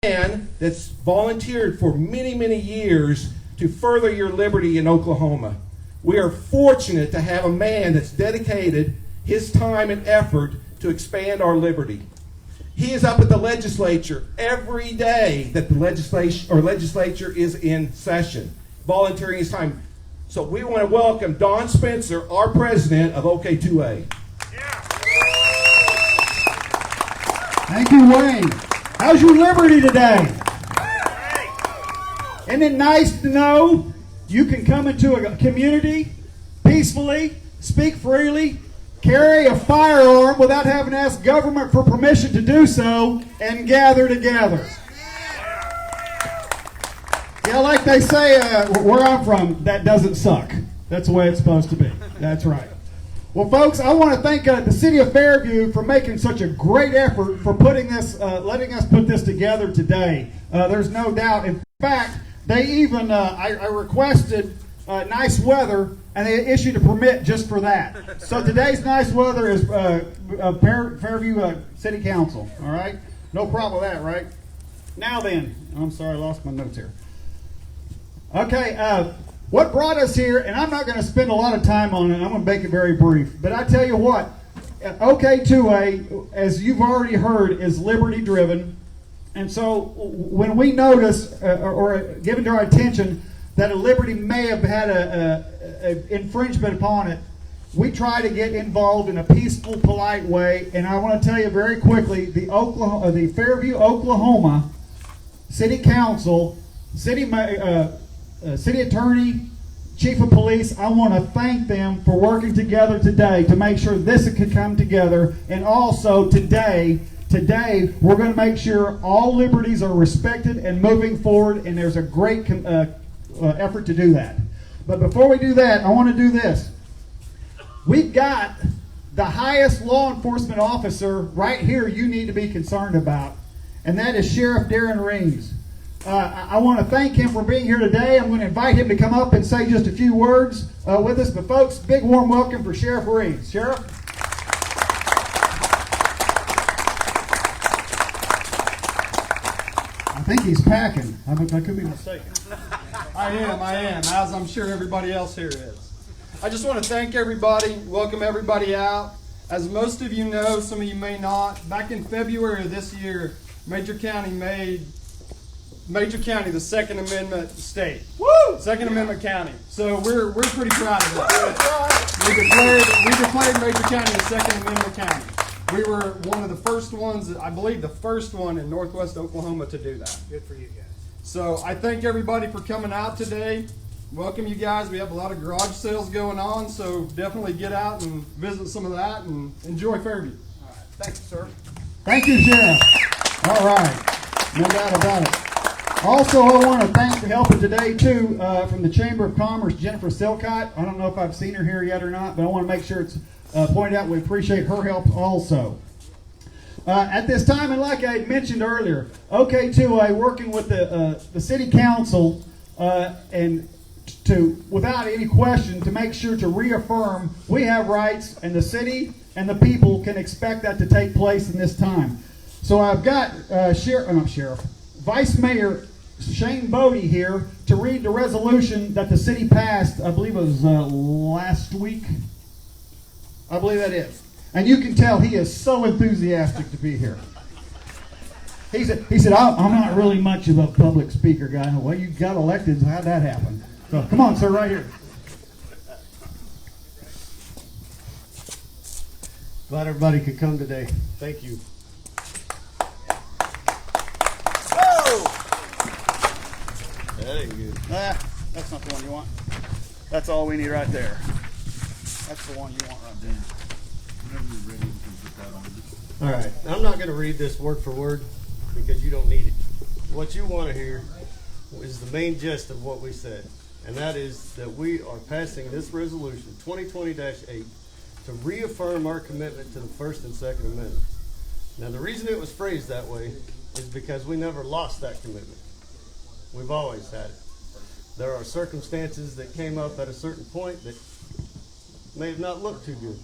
man that's volunteered for many, many years to further your liberty in Oklahoma. We are fortunate to have a man that's dedicated his time and effort to expand our liberty. He is up at the legislature every day that the legislature is in session, volunteering his time. So we want to welcome Don Spencer, our president of OK2A. Yeah. Thank you, Wayne. How's your liberty today? Isn't it nice to know you can come into a community peacefully, speak freely, carry a firearm without having to ask government for permission to do so, and gather together? Yeah, like they say where I'm from, that doesn't suck. That's the way it's supposed to be. That's right. Well, folks, I want to thank the city of Fairview for making such a great effort for putting this, letting us put this together today. There's no doubt. In fact, they even, I requested nice weather, and they issued a permit just for that. So today's nice weather is Fairview City Council. All right, no problem with that, right? Now then, I'm sorry, I lost my notes here. Okay. What brought us here, and I'm not going to spend a lot of time on it, I'm going to make it very brief, but I tell you what, OK2A, as you've already heard, is liberty driven, and so when we notice or given to our attention that a liberty may have had a infringement upon it, we try to get involved in a peaceful, polite way, and I want to tell you very quickly, the Fairview, Oklahoma City Council, City Attorney, Chief of Police, I want to thank them for working together today to make sure this could come together. And also today we're going to make sure all liberties are respected and moving forward, and there's a great effort to do that. But before we do that, I want to do this. We've got the highest law enforcement officer right here you need to be concerned about, and that is Sheriff Darren Reeves. I want to thank him for being here today. I'm going to invite him to come up and say just a few words with us. But folks, big warm welcome for Sheriff Reeves. Sheriff? I think he's packing. I could be mistaken. I am, as I'm sure everybody else here is. I just want to thank everybody, welcome everybody out. As most of you know, some of you may not, back in February of this year, Major County made Major County the Second Amendment state. Woo! Second Amendment county. So we're pretty proud of that. We declared Major County the Second Amendment county. We were one of the first ones, I believe the first one in Northwest Oklahoma to do that. Good for you guys. So I thank everybody for coming out today. Welcome you guys. We have a lot of garage sales going on, so definitely get out and visit some of that and enjoy Fairview. All right. Thank you, sir. Thank you, Sheriff. All right. No doubt about it. Also, I want to thank the helper today, too, from the Chamber of Commerce, Jennifer Silcott. I don't know if I've seen her here yet or not, but I want to make sure it's pointed out we appreciate her help also. At this time, and like I mentioned earlier, OK2A working with the City Council and to, without any question, to make sure to reaffirm we have rights and the city and the people can expect that to take place in this time. So I've got Vice Mayor Shane Bodie here to read the resolution that the city passed, I believe it was last week. I believe that is. And you can tell he is so enthusiastic to be here. He said, I'm not really much of a public speaker guy. Well, you got elected, so how'd that happen? So come on, sir, right here. Glad everybody could come today. Thank you. Very good. That's not the one you want. That's all we need right there. That's the one you want right there. All right. I'm not going to read this word for word because you don't need it. What you want to hear is the main gist of what we said, and that is that we are passing this resolution, 2020-8, to reaffirm our commitment to the First and Second Amendments. Now, the reason it was phrased that way is because we never lost that commitment. We've always had it. There are circumstances that came up at a certain point that may have not looked too good.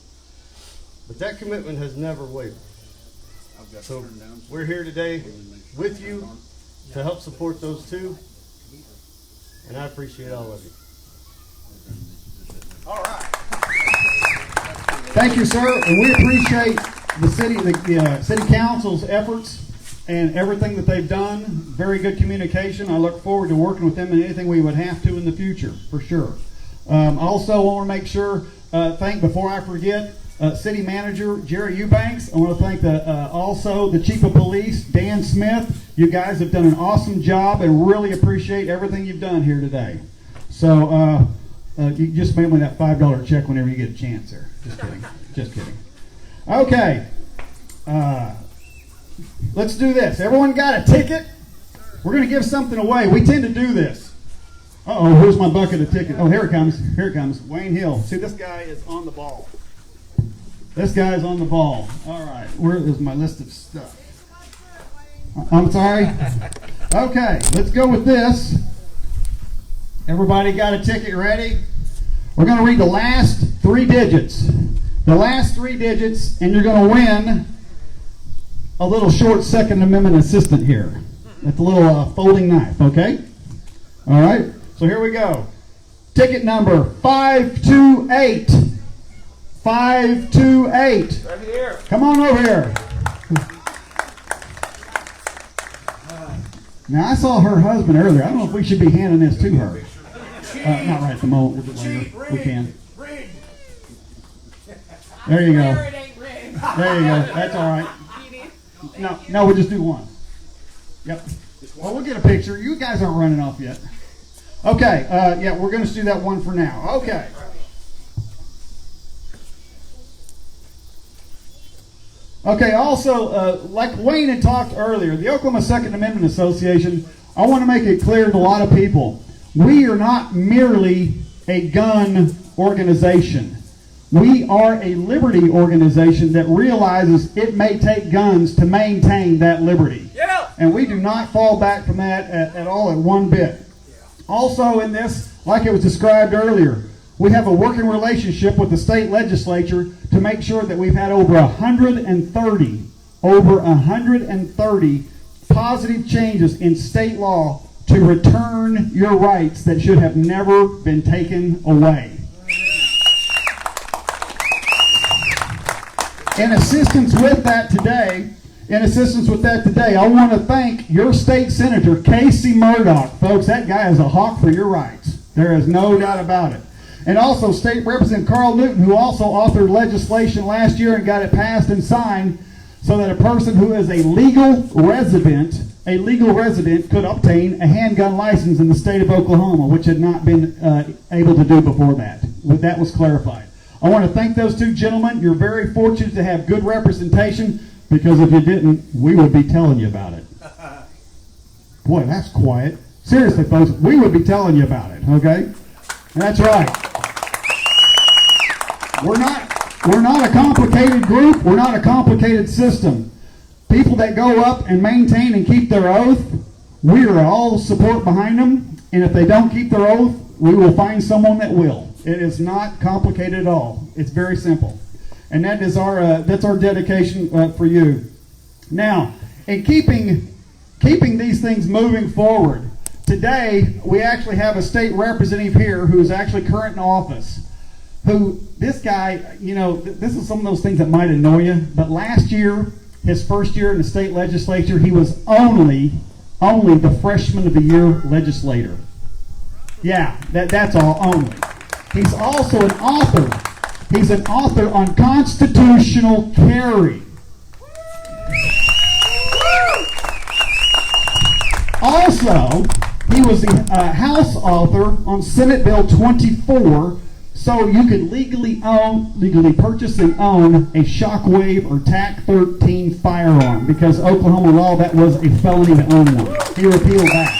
But that commitment has never wavered. So we're here today with you to help support those two. And I appreciate all of you. All right. Thank you, sir, and we appreciate the city council's efforts and everything that they've done. Very good communication. I look forward to working with them in anything we would have to in the future, for sure. Also, I want to make sure, before I forget, City Manager Jerry Eubanks. I want to thank also the Chief of Police, Dan Smith. You guys have done an awesome job and really appreciate everything you've done here today. So you just mail me that $5 check whenever you get a chance there. Just kidding. Just kidding. Okay. Let's do this. Everyone got a ticket? We're going to give something away. We tend to do this. Uh-oh, where's my bucket of tickets? Oh, here it comes. Here it comes. Wayne Hill. See, this guy is on the ball. This guy's on the ball. All right. Where is my list of stuff? I'm sorry? Okay, let's go with this. Everybody got a ticket ready? We're going to read the last 3 digits. The last 3 digits, and you're going to win a little short Second Amendment assistant here. That's a little folding knife, okay? All right, so here we go. Ticket number 528. 528. Right here. Come on over here. Now, I saw her husband earlier. I don't know if we should be handing this to her. Not right at the moment. A little bit later. We can. There you go. There you go. That's all right. No, we'll just do one. Yep. Well, we'll get a picture. You guys aren't running off yet. Okay. Yeah, we're going to do that one for now. Okay. Okay, also, like Wayne had talked earlier, the Oklahoma Second Amendment Association, I want to make it clear to a lot of people, we are not merely a gun organization. We are a liberty organization that realizes it may take guns to maintain that liberty. Yeah. And we do not fall back from that at all in one bit. Also in this, like it was described earlier, we have a working relationship with the state legislature to make sure that we've had over 130 positive changes in state law to return your rights that should have never been taken away. In assistance with that today, I want to thank your state senator, Casey Murdoch. Folks, that guy is a hawk for your rights. There is no doubt about it. And also State Representative Carl Newton, who also authored legislation last year and got it passed and signed so that a person who is a legal resident could obtain a handgun license in the state of Oklahoma, which had not been able to do before that. That was clarified. I want to thank those two gentlemen. You're very fortunate to have good representation, because if you didn't, we would be telling you about it. Boy, that's quiet. Seriously, folks, we would be telling you about it, okay? That's right. We're not a complicated group. We're not a complicated system. People that go up and maintain and keep their oath, we are all support behind them. And if they don't keep their oath, we will find someone that will. It is not complicated at all. It's very simple. And that is that's our dedication for you. Now, in keeping these things moving forward, today we actually have a state representative here who is actually current in office. This guy, this is some of those things that might annoy you, but last year, his first year in the state legislature, he was only the freshman of the year legislator. Yeah, that's all, only. He's also an author. He's an author on constitutional carry. Also, he was a House author on Senate Bill 24, so you could legally purchase and own a Shockwave or TAC-13 firearm, because Oklahoma law, that was a felony to own one. He repealed that.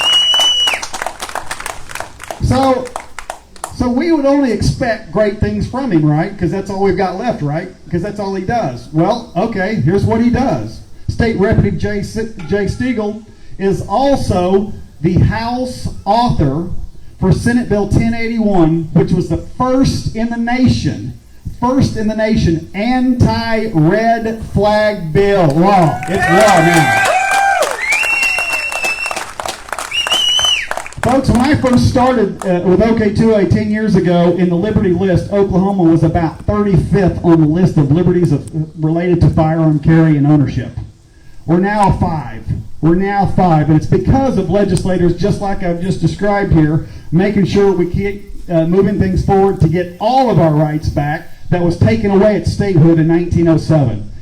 So we would only expect great things from him, right? Because that's all we've got left, right? Because that's all he does. Well, okay, here's what he does. State Representative Jay Steagall is also the House author for Senate Bill 1081, which was the first in the nation anti-red flag bill law. It's law now. Folks, when I first started with OK2A 10 years ago in the Liberty list, Oklahoma was about 35th on the list of liberties related to firearm carry and ownership. We're now 5. We're now 5, and it's because of legislators just like I've just described here, making sure we keep moving things forward to get all of our rights back that was taken away at statehood in 1907.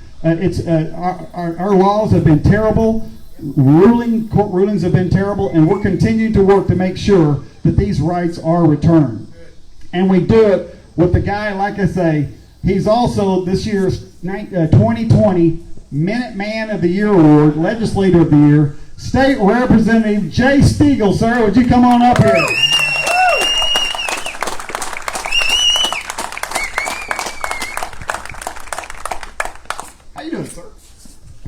Our laws have been terrible. Court rulings have been terrible, and we're continuing to work to make sure that these rights are returned. And we do it with the guy, like I say, he's also this year's 2020 Minuteman of the Year Award, Legislator of the Year, State Representative Jay Steagall. Sir, would you come on up here? How you doing, sir?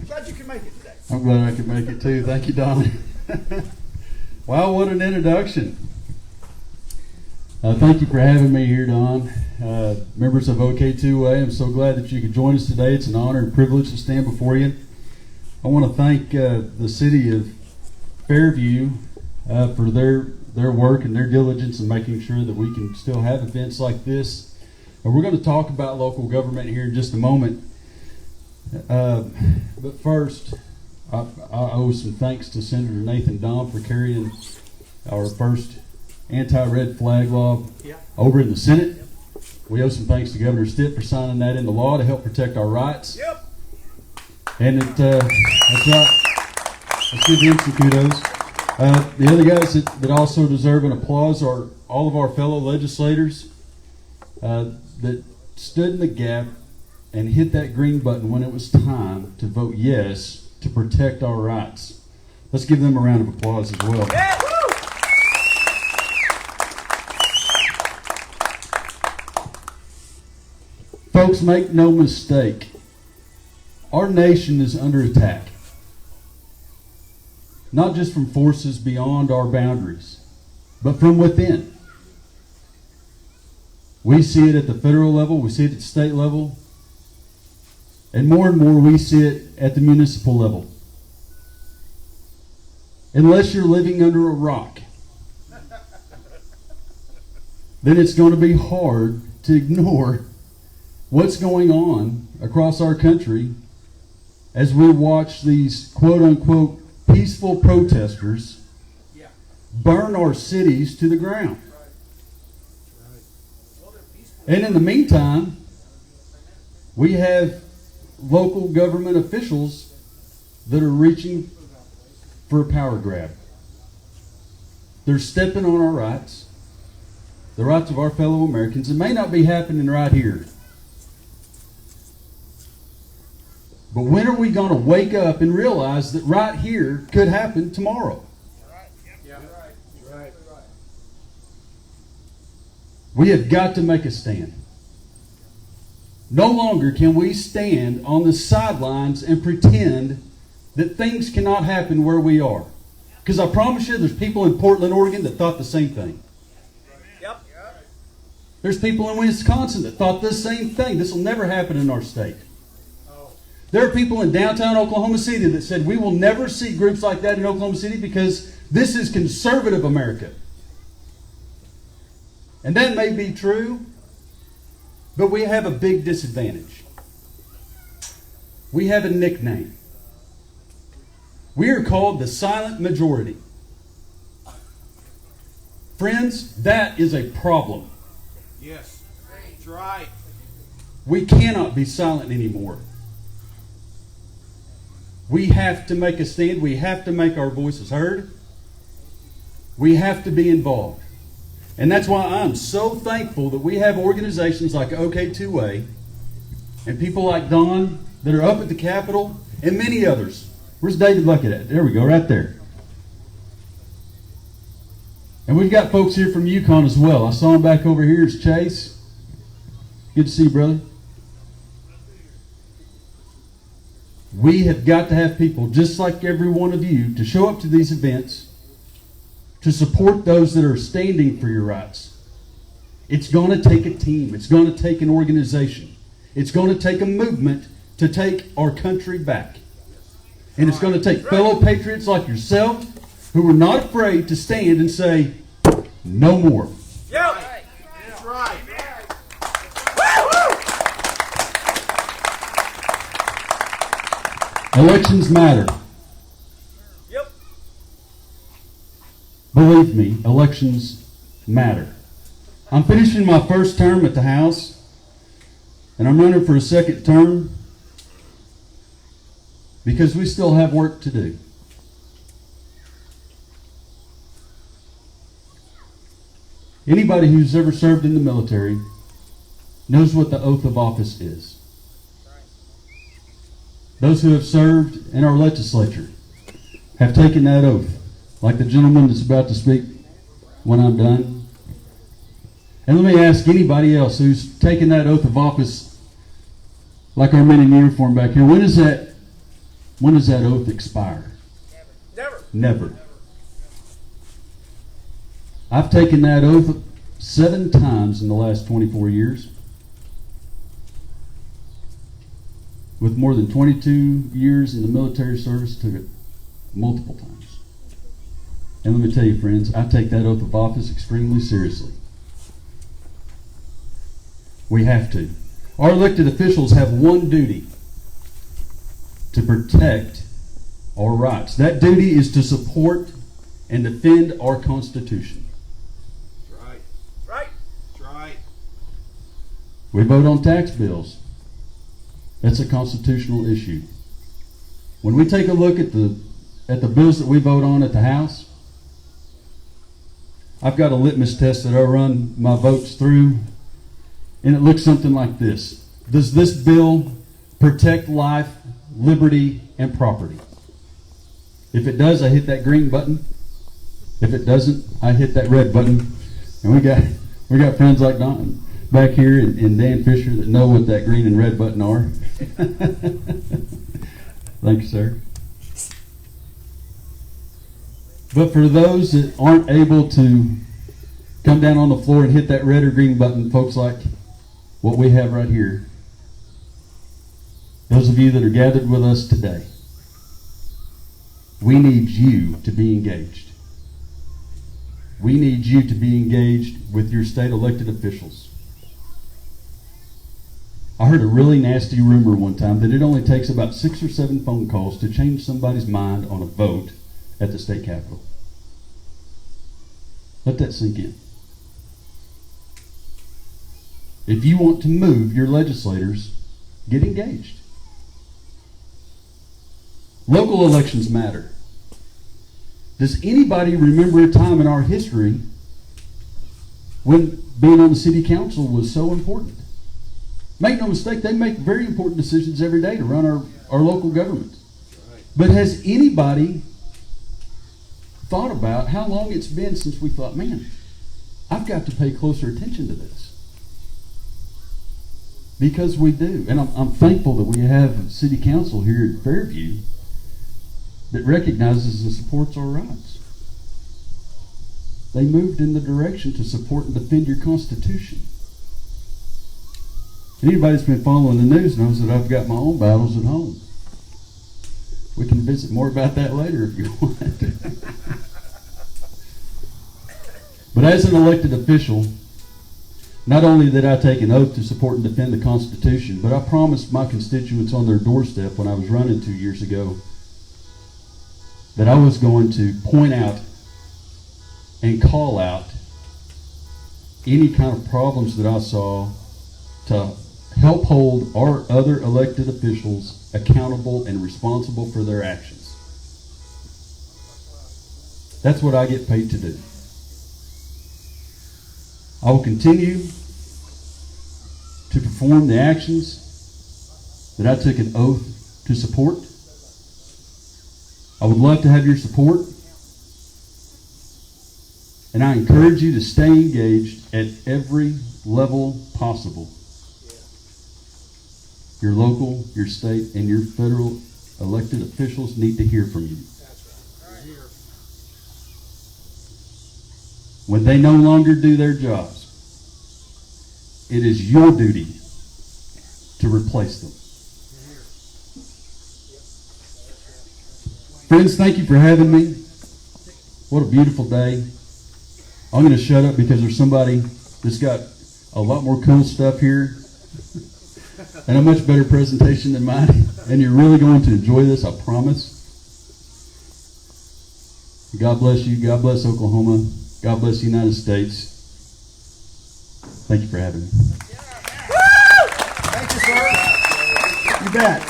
Glad you could make it today. I'm glad I could make it too. Thank you, Donnie. Wow, what an introduction. Thank you for having me here, Don. Members of OK2A, I'm so glad that you could join us today. It's an honor and privilege to stand before you. I want to thank the city of Fairview for their work and their diligence in making sure that we can still have events like this. We're going to talk about local government here in just a moment. But first, I owe some thanks to Senator Nathan Dahm for carrying our first anti-red flag law over in the Senate. We owe some thanks to Governor Stitt for signing that into law to help protect our rights. Yep. And that's right. Let's give him some kudos. The other guys that also deserve an applause are all of our fellow legislators that stood in the gap and hit that green button when it was time to vote yes to protect our rights. Let's give them a round of applause as well. Yeah, woo! Folks, make no mistake. Our nation is under attack. Not just from forces beyond our boundaries, but from within. We see it at the federal level, we see it at the state level, and more we see it at the municipal level. Unless you're living under a rock, then it's going to be hard to ignore what's going on across our country as we watch these quote-unquote peaceful protesters burn our cities to the ground. And in the meantime, we have local government officials that are reaching for a power grab. They're stepping on our rights, the rights of our fellow Americans. It may not be happening right here. But when are we going to wake up and realize that right here could happen tomorrow? We have got to make a stand. No longer can we stand on the sidelines and pretend that things cannot happen where we are. Because I promise you, there's people in Portland, Oregon that thought the same thing. Yep. There's people in Wisconsin that thought the same thing. This will never happen in our state. There are people in downtown Oklahoma City that said we will never see groups like that in Oklahoma City because this is conservative America. And that may be true, but we have a big disadvantage. We have a nickname. We are called the silent majority. Friends, that is a problem. Yes, that's right. We cannot be silent anymore. We have to make a stand. We have to make our voices heard. We have to be involved. And that's why I'm so thankful that we have organizations like OK2A and people like Don that are up at the Capitol and many others. Where's David Luckett at? There we go, right there. And we've got folks here from Yukon as well. I saw him back over here. It's Chase. Good to see you, brother. We have got to have people just like every one of you to show up to these events to support those that are standing for your rights. It's going to take a team. It's going to take an organization. It's going to take a movement to take our country back. And it's going to take fellow patriots like yourself who were not afraid to stand and say, no more. Yep. That's right. Elections matter. Yep. Believe me, elections matter. I'm finishing my first term at the House, and I'm running for a second term because we still have work to do. Anybody who's ever served in the military knows what the oath of office is. Those who have served in our legislature have taken that oath, like the gentleman that's about to speak when I'm done. And let me ask anybody else who's taken that oath of office, like our men in uniform back here, when does that oath expire? Never. Never. I've taken that oath 7 times in the last 24 years. With more than 22 years in the military service, took it multiple times. And let me tell you, friends, I take that oath of office extremely seriously. We have to. Our elected officials have one duty: to protect our rights. That duty is to support and defend our Constitution. That's right. Right. That's right. We vote on tax bills. That's a constitutional issue. When we take a look at the bills that we vote on at the House, I've got a litmus test that I run my votes through, and it looks something like this. Does this bill protect life, liberty, and property? If it does, I hit that green button. If it doesn't, I hit that red button. And we got friends like Don back here and Dan Fisher that know what that green and red button are. Thank you, sir. But for those that aren't able to come down on the floor and hit that red or green button, folks like what we have right here, those of you that are gathered with us today, we need you to be engaged. We need you to be engaged with your state elected officials. I heard a really nasty rumor one time that it only takes about 6 or 7 phone calls to change somebody's mind on a vote at the state capitol. Let that sink in. If you want to move your legislators, get engaged. Local elections matter. Does anybody remember a time in our history when being on the city council was so important? Make no mistake, they make very important decisions every day to run our local government. But has anybody thought about how long it's been since we thought, man, I've got to pay closer attention to this? Because we do. And I'm thankful that we have a city council here at Fairview that recognizes and supports our rights. They moved in the direction to support and defend your Constitution. Anybody that's been following the news knows that I've got my own battles at home. We can visit more about that later if you want. But as an elected official, not only did I take an oath to support and defend the Constitution, but I promised my constituents on their doorstep when I was running 2 years ago that I was going to point out and call out any kind of problems that I saw to help hold our other elected officials accountable and responsible for their actions. That's what I get paid to do. I will continue to perform the actions that I took an oath to support. I would love to have your support. And I encourage you to stay engaged at every level possible. Your local, your state, and your federal elected officials need to hear from you. When they no longer do their jobs, it is your duty to replace them. Friends, thank you for having me. What a beautiful day. I'm going to shut up because there's somebody that's got a lot more cool stuff here and a much better presentation than mine. And you're really going to enjoy this, I promise. God bless you. God bless Oklahoma. God bless the United States. Thank you for having me. Thank you, sir. You bet.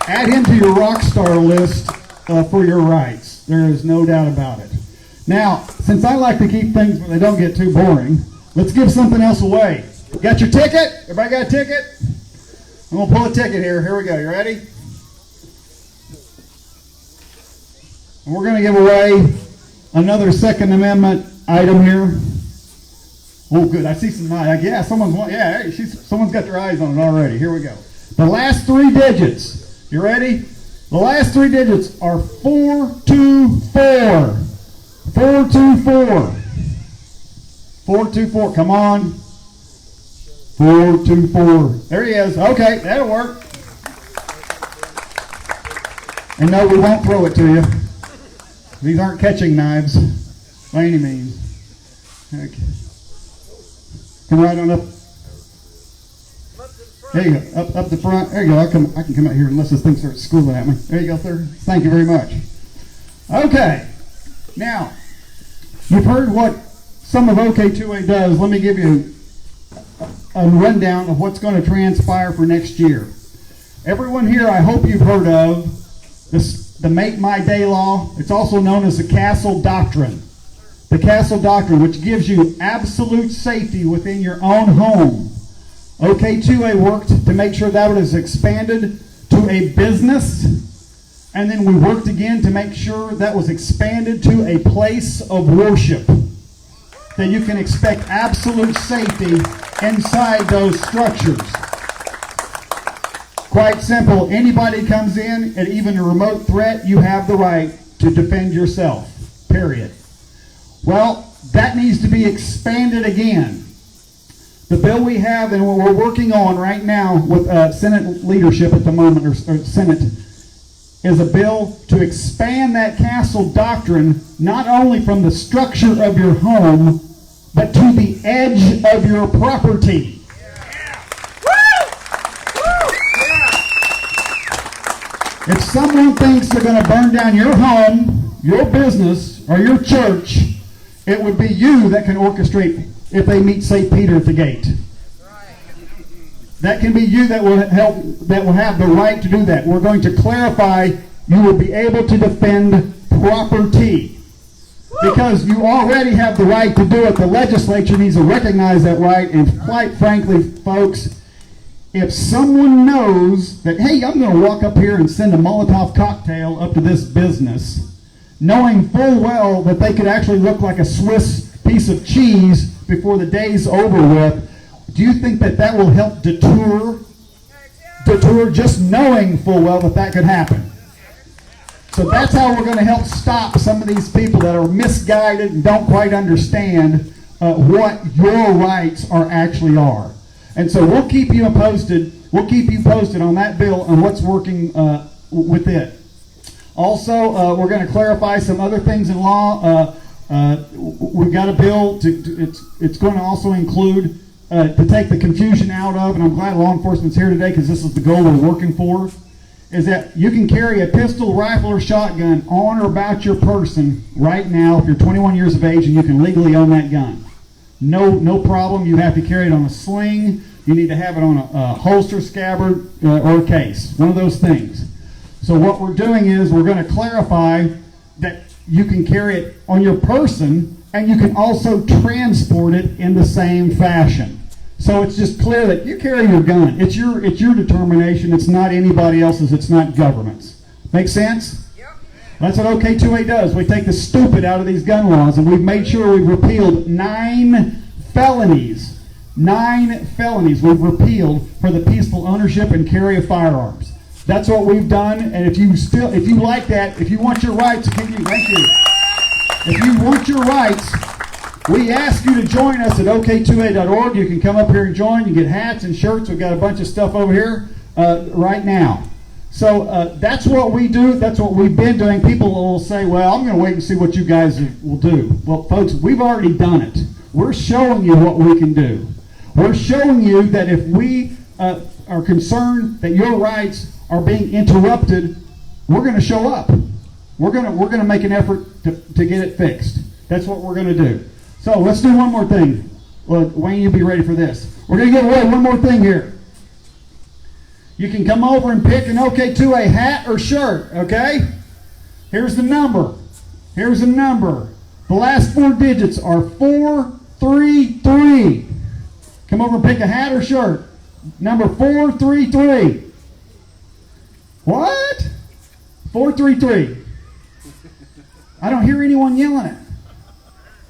Add him to your rock star list for your rights. There is no doubt about it. Now, since I like to keep things where they don't get too boring, let's give something else away. Got your ticket? Everybody got a ticket? I'm going to pull a ticket here. Here we go. You ready? And we're going to give away another Second Amendment item here. Oh, good. I see some eyes. Yeah, someone's got their eyes on it already. Here we go. The last three digits. You ready? The last three digits are 424. 424. 424. Come on. 424. There he is. Okay, that'll work. And no, we won't throw it to you. These aren't catching knives by any means. Okay. Come right on up. There you go. Up the front. There you go. I can come out here unless this thing starts schooling at me. There you go, sir. Thank you very much. Okay. Now, you've heard what some of OK2A does. Let me give you a rundown of what's going to transpire for next year. Everyone here, I hope you've heard of the Make My Day law. It's also known as the Castle Doctrine. The Castle Doctrine, which gives you absolute safety within your own home. OK2A worked to make sure that was expanded to a business, and then we worked again to make sure that was expanded to a place of worship. That you can expect absolute safety inside those structures. Quite simple. Anybody comes in, and even a remote threat, you have the right to defend yourself. Period. Well, that needs to be expanded again. The bill we have and what we're working on right now with Senate leadership at the moment, or Senate, is a bill to expand that castle doctrine not only from the structure of your home, but to the edge of your property. If someone thinks they're going to burn down your home, your business, or your church, it would be you that can orchestrate if they meet St. Peter at the gate. That can be you that will have the right to do that. We're going to clarify you will be able to defend property. Because you already have the right to do it. The legislature needs to recognize that right. And quite frankly, folks, if someone knows that, hey, I'm going to walk up here and send a Molotov cocktail up to this business, knowing full well that they could actually look like a Swiss piece of cheese before the day's over with, do you think that that will help deter just knowing full well that that could happen? So that's how we're going to help stop some of these people that are misguided and don't quite understand what your rights actually are. And so we'll keep you posted. We'll keep you posted on that bill and what's working with it. Also, we're going to clarify some other things in law. We've got a bill it's going to also include to take the confusion out of, and I'm glad law enforcement's here today because this is the goal we're working for, is that you can carry a pistol, rifle, or shotgun on or about your person right now if you're 21 years of age and you can legally own that gun. No problem. You have to carry it on a sling. You need to have it on a holster, scabbard, or a case. One of those things. So what we're doing is we're going to clarify that you can carry it on your person and you can also transport it in the same fashion. So it's just clear that you carry your gun. It's your determination. It's not anybody else's. It's not government's. Make sense? Yep. That's what OK2A does. We take the stupid out of these gun laws, and we've made sure we've repealed 9 felonies. 9 felonies we've repealed for the peaceful ownership and carry of firearms. That's what we've done, and if you like that, if you want your rights, thank you. If you want your rights, we ask you to join us at OK2A.org. You can come up here and join. You get hats and shirts. We've got a bunch of stuff over here right now. So that's what we do. That's what we've been doing. People will say, well, I'm going to wait and see what you guys will do. Well, folks, we've already done it. We're showing you what we can do. We're showing you that if we are concerned that your rights are being interrupted, we're going to show up. We're going to make an effort to get it fixed. That's what we're going to do. So let's do one more thing. Well, Wayne, you'll be ready for this. We're going to give away one more thing here. You can come over and pick an OK2A hat or shirt, okay? Here's the number. Here's the number. The last 4 digits are 433. Come over and pick a hat or shirt. Number 433. What? 433. I don't hear anyone yelling it.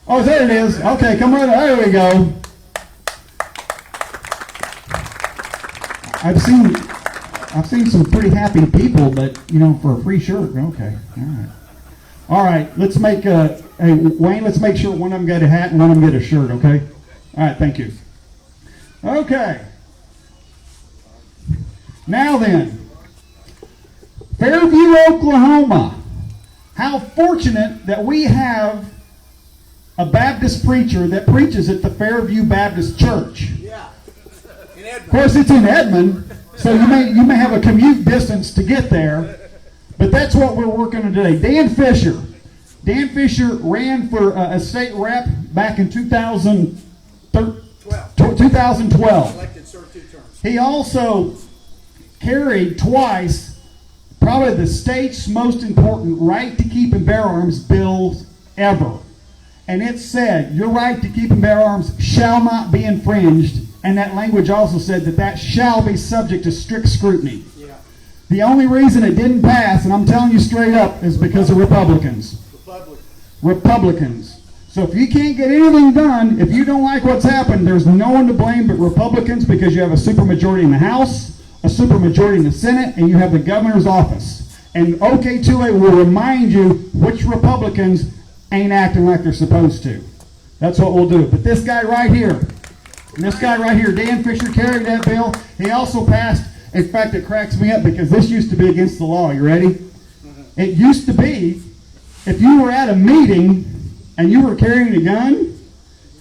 Oh, there it is. Okay, come right there. There we go. I've seen some pretty happy people, but for a free shirt. Okay, all right. Let's make hey Wayne. Let's make sure one of them get a hat and one of them get a shirt. Okay. All right. Thank you. Okay. Now then, Fairview, Oklahoma. How fortunate that we have a Baptist preacher that preaches at the Fairview Baptist Church. Yeah. In Edmond. Of course, it's in Edmond, so you may have a commute distance to get there, but that's what we're working on today. Dan Fisher. Dan Fisher ran for a state rep back in 2012. Elected served 2 terms. He also carried twice probably the state's most important right to keep and bear arms bills ever. And it said, your right to keep and bear arms shall not be infringed. And that language also said that shall be subject to strict scrutiny. Yeah. The only reason it didn't pass, and I'm telling you straight up, is because of Republicans. Republicans. So if you can't get anything done, if you don't like what's happened, there's no one to blame but Republicans, because you have a supermajority in the House, a supermajority in the Senate, and you have the governor's office. And OK2A will remind you which Republicans ain't acting like they're supposed to. That's what we'll do. But this guy right here, Dan Fisher, carried that bill. He also passed, in fact, it cracks me up because this used to be against the law. You ready? It used to be, if you were at a meeting and you were carrying a gun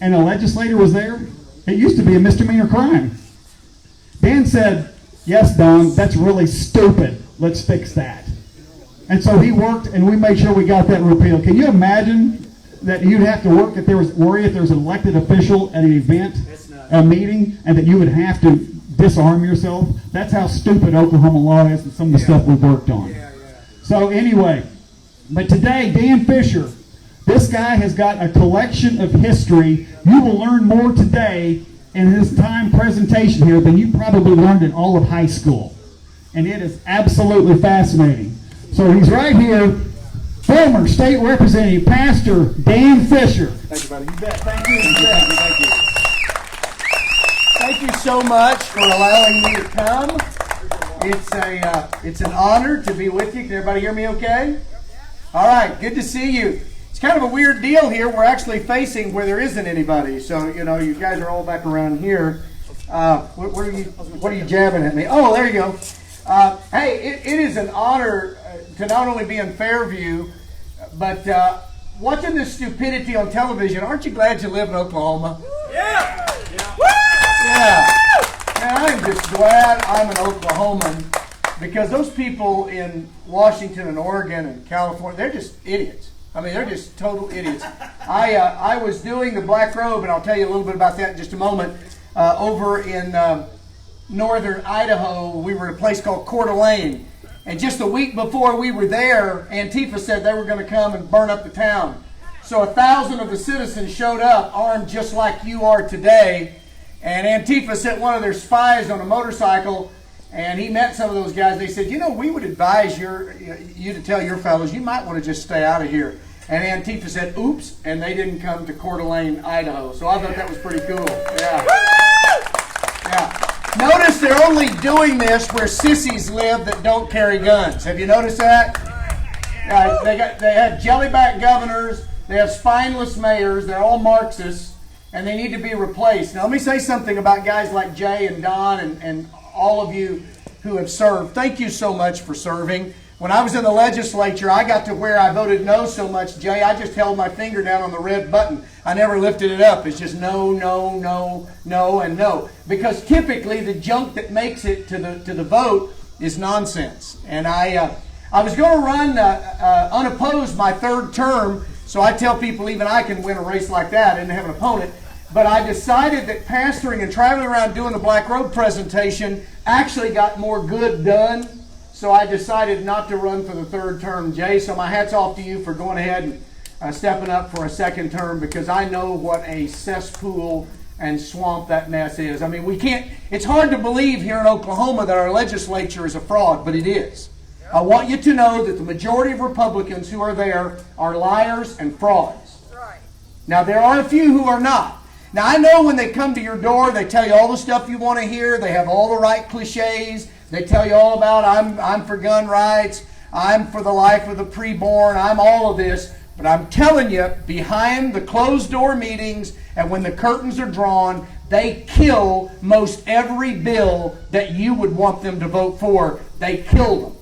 and a legislator was there, it used to be a misdemeanor crime. Dan said, yes, Don, that's really stupid. Let's fix that. And so he worked, and we made sure we got that repealed. Can you imagine that you'd have to worry if there was an elected official at an event, a meeting, and that you would have to disarm yourself? That's how stupid Oklahoma law is and some of the stuff we've worked on. So anyway, but today, Dan Fisher, this guy has got a collection of history. You will learn more today in his time presentation here than you probably learned in all of high school. And it is absolutely fascinating. So he's right here, former state representative, Pastor Dan Fisher. Thank you, buddy. You bet. Thank you. You bet. Thank you. Thank you so much for allowing me to come. It's an honor to be with you. Can everybody hear me okay? All right, good to see you. It's kind of a weird deal here. We're actually facing where there isn't anybody. So, you guys are all back around here. What are you jabbing at me? Oh, there you go. Hey, it is an honor to not only be in Fairview, but watching this stupidity on television. Aren't you glad you live in Oklahoma? Yeah. Yeah. Man, I'm just glad I'm an Oklahoman, because those people in Washington and Oregon and California, they're just idiots. I mean, they're just total idiots. I was doing the Black Robe, and I'll tell you a little bit about that in just a moment, over in northern Idaho. We were at a place called Coeur d'Alene. And just a week before we were there, Antifa said they were going to come and burn up the town. So 1,000 of the citizens showed up, armed just like you are today. And Antifa sent one of their spies on a motorcycle, and he met some of those guys. They said, we would advise you to tell your fellows, you might want to just stay out of here. And Antifa said, oops, and they didn't come to Coeur d'Alene, Idaho. So I thought that was pretty cool. Yeah. Notice they're only doing this where sissies live that don't carry guns. Have you noticed that? They have jellyback governors. They have spineless mayors. They're all Marxists, and they need to be replaced. Now, let me say something about guys like Jay and Don and all of you who have served. Thank you so much for serving. When I was in the legislature, I got to where I voted no so much, Jay, I just held my finger down on the red button. I never lifted it up. It's just no, no, no, no, and no. Because typically the junk that makes it to the vote is nonsense. And I was going to run unopposed my third term, so I tell people even I can win a race like that. I didn't have an opponent. But I decided that pastoring and traveling around doing the Black Road presentation actually got more good done. So I decided not to run for the third term, Jay. So my hat's off to you for going ahead and stepping up for a second term, because I know what a cesspool and swamp that mess is. I mean, it's hard to believe here in Oklahoma that our legislature is a fraud, but it is. I want you to know that the majority of Republicans who are there are liars and frauds. Now, there are a few who are not. Now, I know when they come to your door, they tell you all the stuff you want to hear. They have all the right cliches. They tell you all about, I'm for gun rights, I'm for the life of the preborn, I'm all of this. But I'm telling you, behind the closed door meetings and when the curtains are drawn, they kill most every bill that you would want them to vote for. They kill them.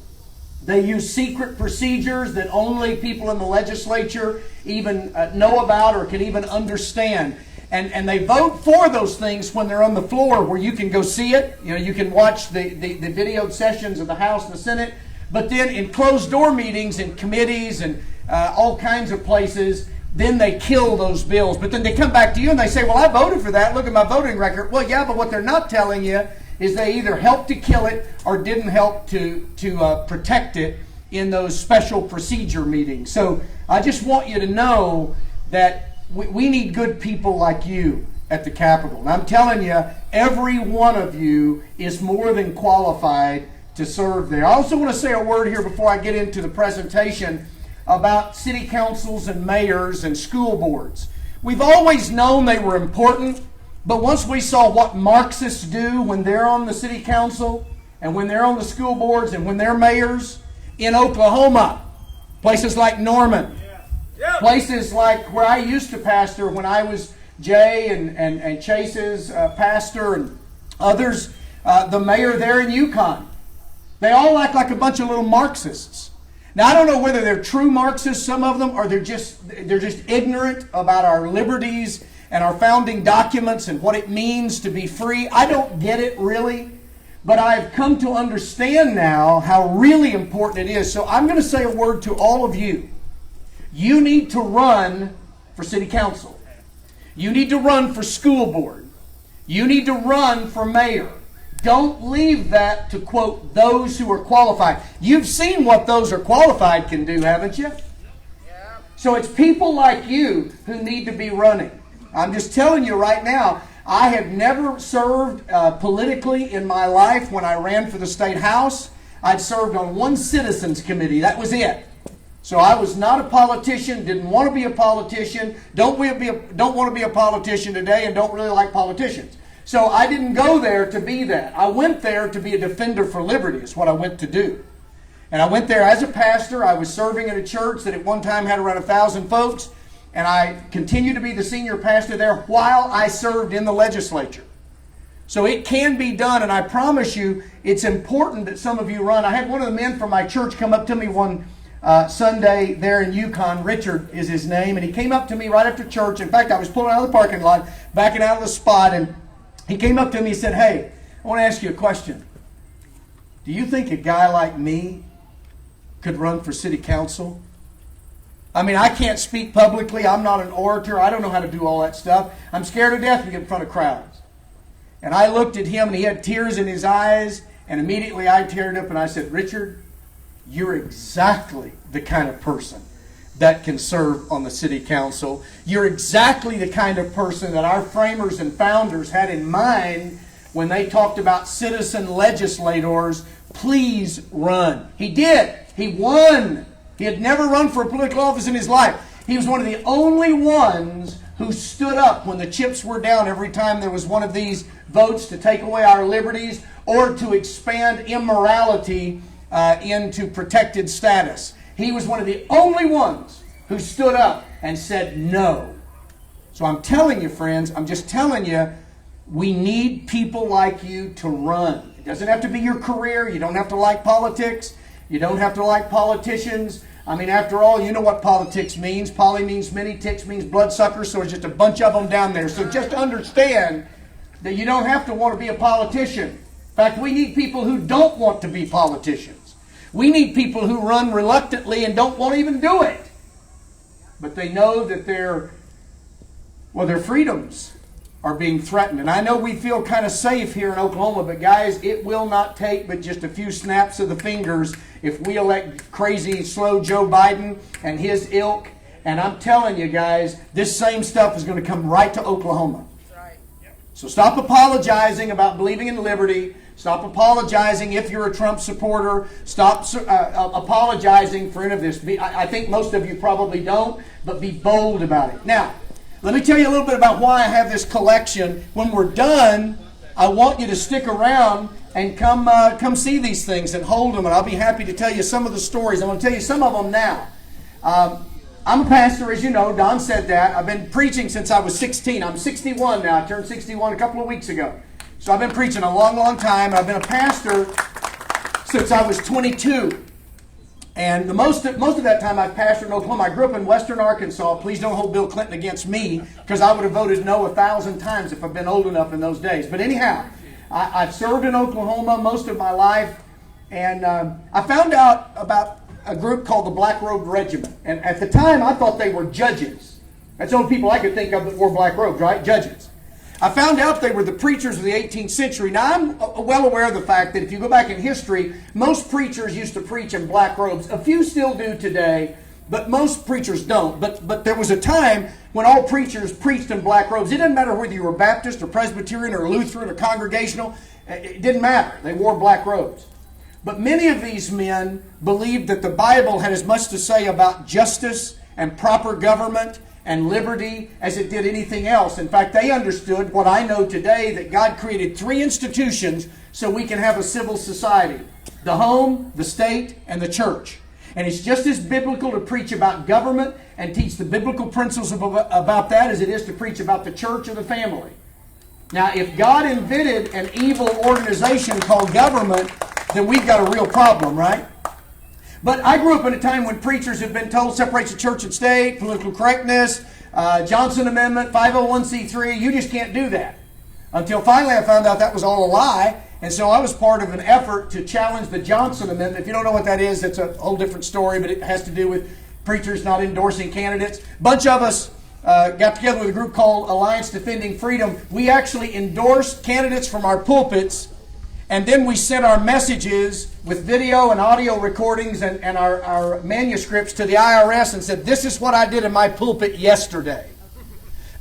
They use secret procedures that only people in the legislature even know about or can even understand. And they vote for those things when they're on the floor where you can go see it. You know, you can watch the videoed sessions of the House and the Senate. But then in closed door meetings and committees and all kinds of places, then they kill those bills. But then they come back to you and they say, well, I voted for that. Look at my voting record. Well, yeah, but what they're not telling you is they either helped to kill it or didn't help to protect it in those special procedure meetings. So I just want you to know that we need good people like you at the Capitol. And I'm telling you, every one of you is more than qualified to serve there. I also want to say a word here before I get into the presentation about city councils and mayors and school boards. We've always known they were important, but once we saw what Marxists do when they're on the city council and when they're on the school boards and when they're mayors in Oklahoma, places like Norman, places like where I used to pastor when I was Jay and Chase's pastor and others, the mayor there in Yukon. They all act like a bunch of little Marxists. Now, I don't know whether they're true Marxists, some of them, or they're just ignorant about our liberties and our founding documents and what it means to be free. I don't get it really, but I've come to understand now how really important it is. So I'm going to say a word to all of you. You need to run for city council. You need to run for school board. You need to run for mayor. Don't leave that to, quote, those who are qualified. You've seen what those who are qualified can do, haven't you? So it's people like you who need to be running. I'm just telling you right now, I have never served politically in my life. When I ran for the state house, I'd served on one citizens committee. That was it. So I was not a politician, didn't want to be a politician, don't want to be a politician today, and don't really like politicians. So I didn't go there to be that. I went there to be a defender for liberty, is what I went to do. And I went there as a pastor. I was serving at a church that at one time had around 1,000 folks. And I continued to be the senior pastor there while I served in the legislature. So it can be done, and I promise you, it's important that some of you run. I had one of the men from my church come up to me one Sunday there in Yukon. Richard is his name, and he came up to me right after church. In fact, I was pulling out of the parking lot, backing out of the spot, and he came up to me and said, "Hey, I want to ask you a question. Do you think a guy like me could run for city council? I mean, I can't speak publicly. I'm not an orator. I don't know how to do all that stuff. I'm scared to death to get in front of crowds." And I looked at him, and he had tears in his eyes, and immediately I teared up, and I said, "Richard, you're exactly the kind of person that can serve on the city council. You're exactly the kind of person that our framers and founders had in mind when they talked about citizen legislators. Please run." He did. He won. He had never run for a political office in his life. He was one of the only ones who stood up when the chips were down every time there was one of these votes to take away our liberties or to expand immorality into protected status. He was one of the only ones who stood up and said no. So I'm telling you, friends, I'm just telling you, we need people like you to run. doesn't have to be your career. You don't have to like politics. You don't have to like politicians. I mean, after all, you know what politics means. Poly means many, ticks means bloodsuckers, so it's just a bunch of them down there. So just understand that you don't have to want to be a politician. In fact, we need people who don't want to be politicians. We need people who run reluctantly and don't want to even do it. But they know that their freedoms are being threatened. And I know we feel kind of safe here in Oklahoma, but guys, it will not take but just a few snaps of the fingers if we elect crazy, slow Joe Biden and his ilk. And I'm telling you guys, this same stuff is going to come right to Oklahoma. So stop apologizing about believing in liberty. Stop apologizing if you're a Trump supporter. Stop apologizing for any of this. I think most of you probably don't, but be bold about it. Now, let me tell you a little bit about why I have this collection. When we're done, I want you to stick around and come see these things and hold them, and I'll be happy to tell you some of the stories. I'm going to tell you some of them now. I'm a pastor, as you know. Don said that. I've been preaching since I was 16. I'm 61 now. I turned 61 a couple of weeks ago. So I've been preaching a long, long time. I've been a pastor since I was 22. And most of that time I've pastored in Oklahoma. I grew up in western Arkansas. Please don't hold Bill Clinton against me, because I would have voted no 1,000 times if I'd been old enough in those days. But anyhow, I've served in Oklahoma most of my life. And I found out about a group called the Black Robe Regiment. And at the time, I thought they were judges. That's the only people I could think of that wore black robes, right? Judges. I found out they were the preachers of the 18th century. Now, I'm well aware of the fact that if you go back in history, most preachers used to preach in black robes. A few still do today, but most preachers don't. But there was a time when all preachers preached in black robes. It didn't matter whether you were Baptist or Presbyterian or Lutheran or Congregational. It didn't matter. They wore black robes. But many of these men believed that the Bible had as much to say about justice and proper government and liberty as it did anything else. In fact, they understood what I know today, that God created 3 institutions so we can have a civil society: the home, the state, and the church. And it's just as biblical to preach about government and teach the biblical principles about that as it is to preach about the church or the family. Now, if God invented an evil organization called government, then we've got a real problem, right? But I grew up in a time when preachers have been told separate the church and state, political correctness, Johnson Amendment, 501c3. You just can't do that. Until finally I found out that was all a lie. And so I was part of an effort to challenge the Johnson Amendment. If you don't know what that is, it's a whole different story, but it has to do with preachers not endorsing candidates. A bunch of us got together with a group called Alliance Defending Freedom. We actually endorsed candidates from our pulpits, and then we sent our messages with video and audio recordings and our manuscripts to the IRS and said, this is what I did in my pulpit yesterday.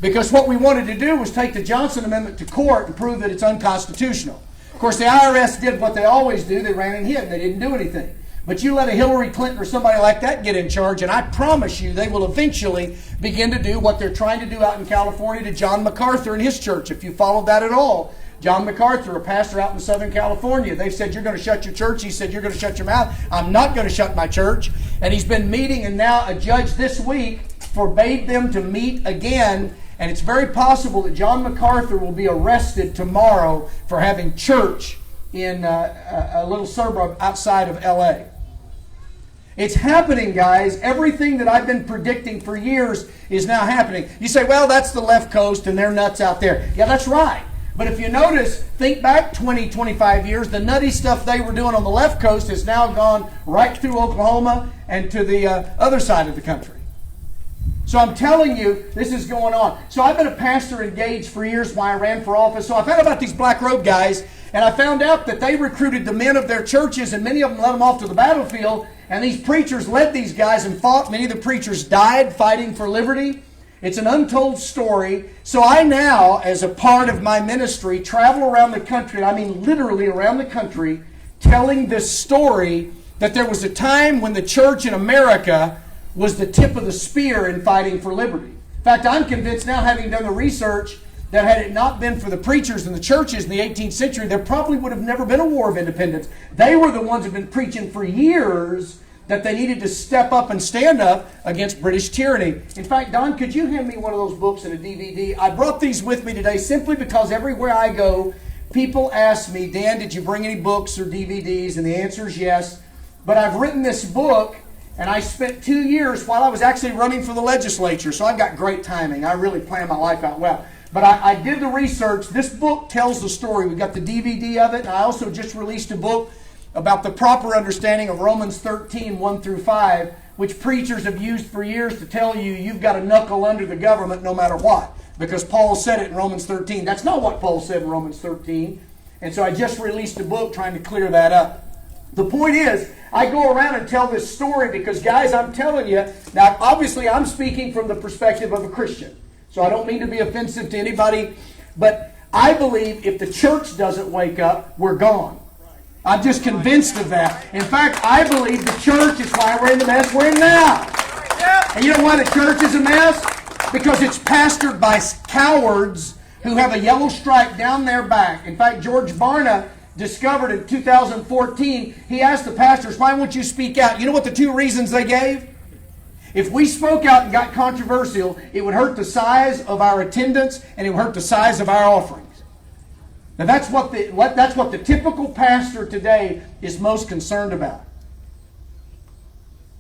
Because what we wanted to do was take the Johnson Amendment to court and prove that it's unconstitutional. Of course, the IRS did what they always do. They ran and hid. They didn't do anything. But you let a Hillary Clinton or somebody like that get in charge, and I promise you they will eventually begin to do what they're trying to do out in California to John MacArthur and his church, if you followed that at all. John MacArthur, a pastor out in Southern California, they said, you're going to shut your church. He said, you're going to shut your mouth. I'm not going to shut my church. And he's been meeting, and now a judge this week forbade them to meet again. And it's very possible that John MacArthur will be arrested tomorrow for having church in a little suburb outside of L.A. It's happening, guys. Everything that I've been predicting for years is now happening. You say, well, that's the left coast and they're nuts out there. Yeah, that's right. But if you notice, think back 20, 25 years, the nutty stuff they were doing on the left coast has now gone right through Oklahoma and to the other side of the country. So I'm telling you, this is going on. So I've been a pastor engaged for years while I ran for office. So I found out about these black robe guys, and I found out that they recruited the men of their churches, and many of them let them off to the battlefield. And these preachers led these guys and fought. Many of the preachers died fighting for liberty. It's an untold story. So I now, as a part of my ministry, travel around the country, and I mean literally around the country, telling this story that there was a time when the church in America was the tip of the spear in fighting for liberty. In fact, I'm convinced now, having done the research, that had it not been for the preachers and the churches in the 18th century, there probably would have never been a war of independence. They were the ones who have been preaching for years that they needed to step up and stand up against British tyranny. In fact, Don, could you hand me one of those books and a DVD? I brought these with me today simply because everywhere I go, people ask me, Dan, did you bring any books or DVDs? And the answer is yes. But I've written this book, and I spent 2 years while I was actually running for the legislature, so I've got great timing. I really planned my life out well. But I did the research. This book tells the story. We got the DVD of it, and I also just released a book about the proper understanding of Romans 13, 1 through 5, which preachers have used for years to tell you you've got to knuckle under the government no matter what. Because Paul said it in Romans 13. That's not what Paul said in Romans 13. And so I just released a book trying to clear that up. The point is, I go around and tell this story because, guys, I'm telling you, now obviously I'm speaking from the perspective of a Christian. So I don't mean to be offensive to anybody, but I believe if the church doesn't wake up, we're gone. I'm just convinced of that. In fact, I believe the church is why we're in the mess we're in now. And you know why the church is a mess? Because it's pastored by cowards who have a yellow stripe down their back. In fact, George Barna discovered in 2014, he asked the pastors, why won't you speak out? You know what the 2 reasons they gave? If we spoke out and got controversial, it would hurt the size of our attendance and it would hurt the size of our offerings. Now that's what the typical pastor today is most concerned about.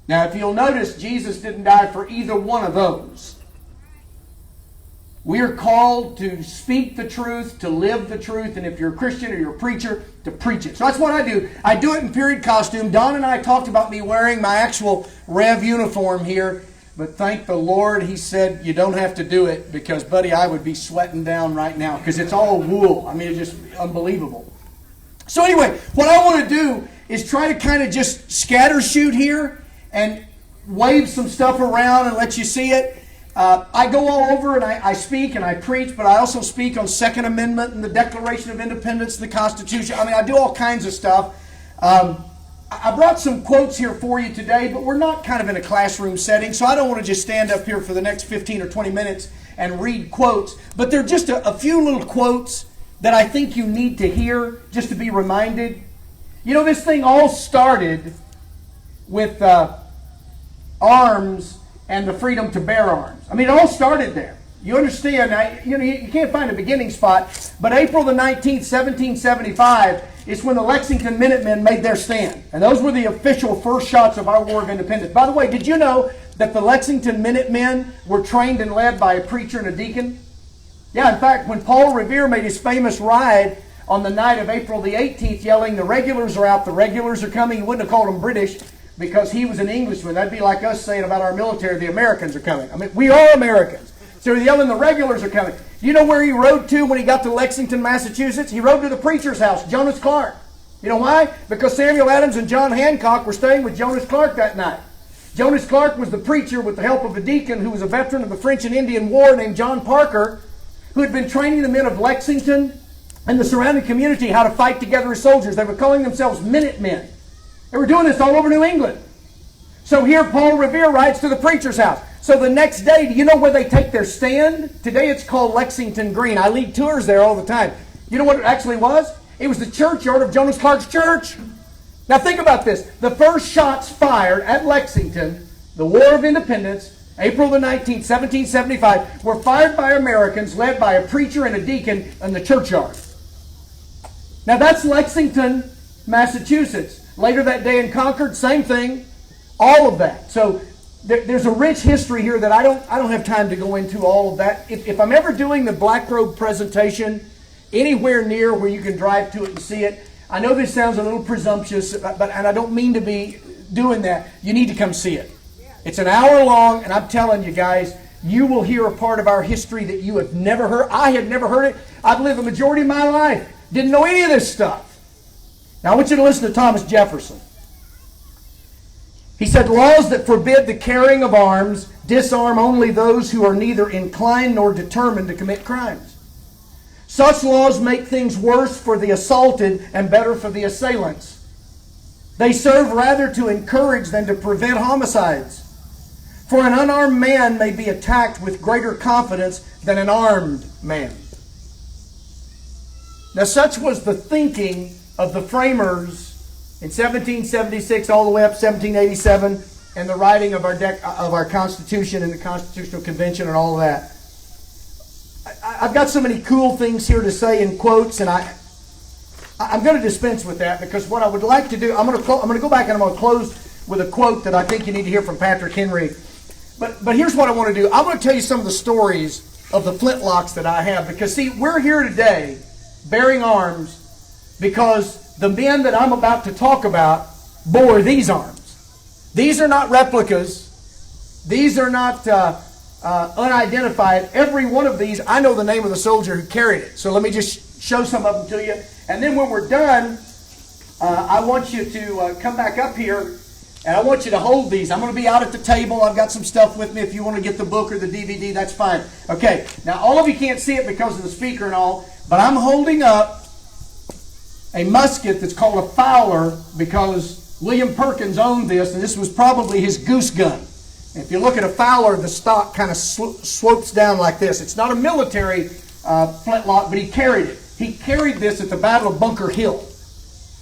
Now if you'll notice, Jesus didn't die for either one of those. We are called to speak the truth, to live the truth, and if you're a Christian or you're a preacher, to preach it. So that's what I do. I do it in period costume. Don and I talked about me wearing my actual Rev uniform here, but thank the Lord he said you don't have to do it because, buddy, I would be sweating down right now because it's all wool. I mean, it's just unbelievable. So anyway, what I want to do is try to kind of just scatter shoot here and wave some stuff around and let you see it. I go all over and I speak and I preach, but I also speak on Second Amendment and the Declaration of Independence and the Constitution. I mean, I do all kinds of stuff. I brought some quotes here for you today, but we're not kind of in a classroom setting, so I don't want to just stand up here for the next 15 or 20 minutes and read quotes. But they're just a few little quotes that I think you need to hear just to be reminded. You know, this thing all started with arms and the freedom to bear arms. I mean, it all started there. You understand, you can't find a beginning spot, but April the 19th, 1775 is when the Lexington Minutemen made their stand. And those were the official first shots of our War of Independence. By the way, did you know that the Lexington Minutemen were trained and led by a preacher and a deacon? Yeah, in fact, when Paul Revere made his famous ride on the night of April the 18th, yelling, "The regulars are out, the regulars are coming," he wouldn't have called them British, because he was an Englishman. That'd be like us saying about our military, the Americans are coming. I mean, we are Americans. So he's yelling, "The regulars are coming." You know where he rode to when he got to Lexington, Massachusetts? He rode to the preacher's house, Jonas Clark. You know why? Because Samuel Adams and John Hancock were staying with Jonas Clark that night. Jonas Clark was the preacher with the help of a deacon who was a veteran of the French and Indian War named John Parker, who had been training the men of Lexington and the surrounding community how to fight together as soldiers. They were calling themselves Minutemen. They were doing this all over New England. So here Paul Revere rides to the preacher's house. So the next day, do you know where they take their stand? Today it's called Lexington Green. I lead tours there all the time. You know what it actually was? It was the churchyard of Jonas Clark's church. Now think about this. The first shots fired at Lexington, the War of Independence, April the 19th, 1775, were fired by Americans led by a preacher and a deacon in the churchyard. Now that's Lexington, Massachusetts. Later that day in Concord, same thing. All of that. So there's a rich history here that I don't have time to go into all of that. If I'm ever doing the Black Robe presentation anywhere near where you can drive to it and see it, I know this sounds a little presumptuous, and I don't mean to be doing that. You need to come see it. It's an hour long, and I'm telling you guys, you will hear a part of our history that you have never heard. I had never heard it. I've lived the majority of my life. Didn't know any of this stuff. Now I want you to listen to Thomas Jefferson. He said, "Laws that forbid the carrying of arms disarm only those who are neither inclined nor determined to commit crimes. Such laws make things worse for the assaulted and better for the assailants. They serve rather to encourage than to prevent homicides. For an unarmed man may be attacked with greater confidence than an armed man." Now such was the thinking of the framers in 1776 all the way up 1787 and the writing of our Constitution and the Constitutional Convention and all of that. I've got so many cool things here to say in quotes, and I'm going to dispense with that because what I would like to do, I'm going to go back and I'm going to close with a quote that I think you need to hear from Patrick Henry. But here's what I want to do. I'm going to tell you some of the stories of the Flintlocks that I have because, see, we're here today bearing arms because the men that I'm about to talk about bore these arms. These are not replicas. These are not unidentified. Every one of these, I know the name of the soldier who carried it. So let me just show some of them to you. And then when we're done, I want you to come back up here and I want you to hold these. I'm going to be out at the table. I've got some stuff with me. If you want to get the book or the DVD, that's fine. Okay, now all of you can't see it because of the speaker and all, but I'm holding up a musket that's called a Fowler because William Perkins owned this, and this was probably his goose gun. And if you look at a Fowler, the stock kind of slopes down like this. It's not a military flintlock, but he carried it. He carried this at the Battle of Bunker Hill.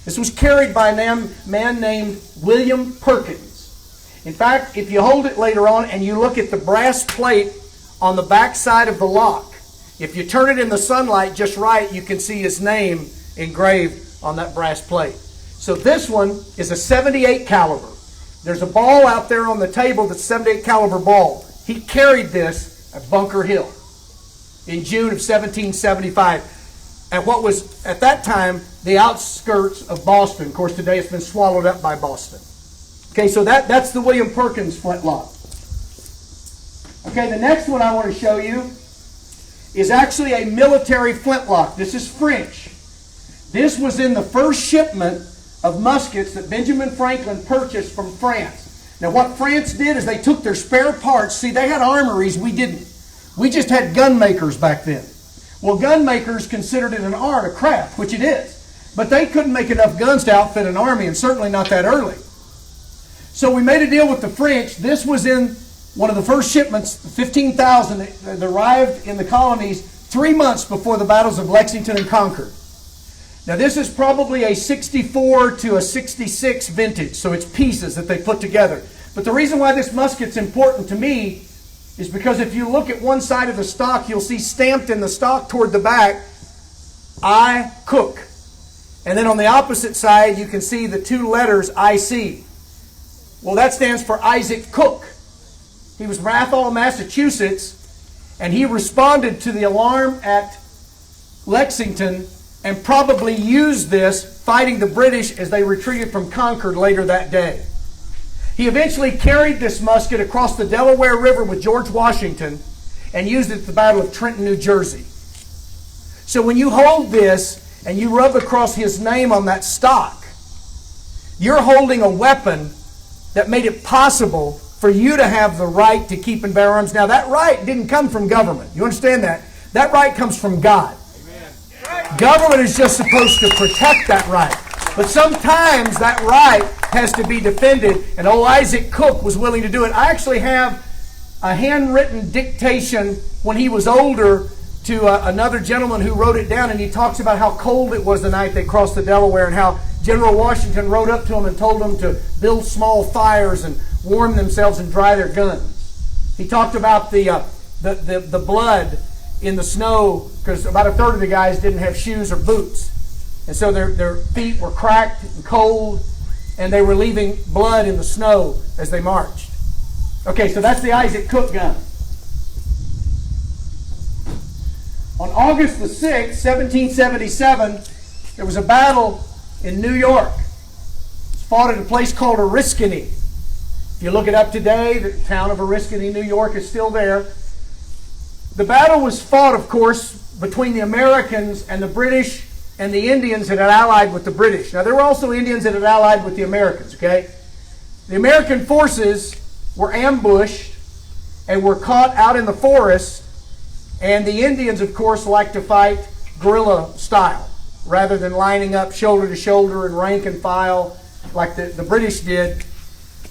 This was carried by a man named William Perkins. In fact, if you hold it later on and you look at the brass plate on the back side of the lock, if you turn it in the sunlight just right, you can see his name engraved on that brass plate. So this one is a 78 caliber. There's a ball out there on the table that's a 78 caliber ball. He carried this at Bunker Hill in June of 1775. At what was, at that time, the outskirts of Boston. Of course, today it's been swallowed up by Boston. Okay, so that's the William Perkins flintlock. Okay, the next one I want to show you is actually a military flintlock. This is French. This was in the first shipment of muskets that Benjamin Franklin purchased from France. Now, what France did is they took their spare parts. See, they had armories. We didn't. We just had gun makers back then. Well, gun makers considered it an art, a craft, which it is. But they couldn't make enough guns to outfit an army, and certainly not that early. So we made a deal with the French. This was in one of the first shipments, 15,000 that arrived in the colonies 3 months before the battles of Lexington and Concord. Now, this is probably a 64 to a 66 vintage, so it's pieces that they put together. But the reason why this musket's important to me is because if you look at one side of the stock, you'll see stamped in the stock toward the back, I Cook. And then on the opposite side, you can see the two letters IC. Well, that stands for Isaac Cook. He was from Athol, Massachusetts, and he responded to the alarm at Lexington and probably used this fighting the British as they retreated from Concord later that day. He eventually carried this musket across the Delaware River with George Washington and used it at the Battle of Trenton, New Jersey. So when you hold this and you rub across his name on that stock, you're holding a weapon that made it possible for you to have the right to keep and bear arms. Now, that right didn't come from government. You understand that? That right comes from God. Amen. Government is just supposed to protect that right. But sometimes that right has to be defended, and old Isaac Cook was willing to do it. I actually have a handwritten dictation when he was older to another gentleman who wrote it down, and he talks about how cold it was the night they crossed the Delaware and how General Washington rode up to him and told them to build small fires and warm themselves and dry their guns. He talked about the blood in the snow because about a third of the guys didn't have shoes or boots. And so their feet were cracked and cold, and they were leaving blood in the snow as they marched. Okay, so that's the Isaac Cook gun. On August the 6th, 1777, there was a battle in New York. It was fought at a place called Oriskany. If you look it up today, the town of Oriskany, New York, is still there. The battle was fought, of course, between the Americans and the British and the Indians that had allied with the British. Now, there were also Indians that had allied with the Americans, okay? The American forces were ambushed and were caught out in the forest, and the Indians, of course, like to fight guerrilla style rather than lining up shoulder to shoulder and rank and file like the British did.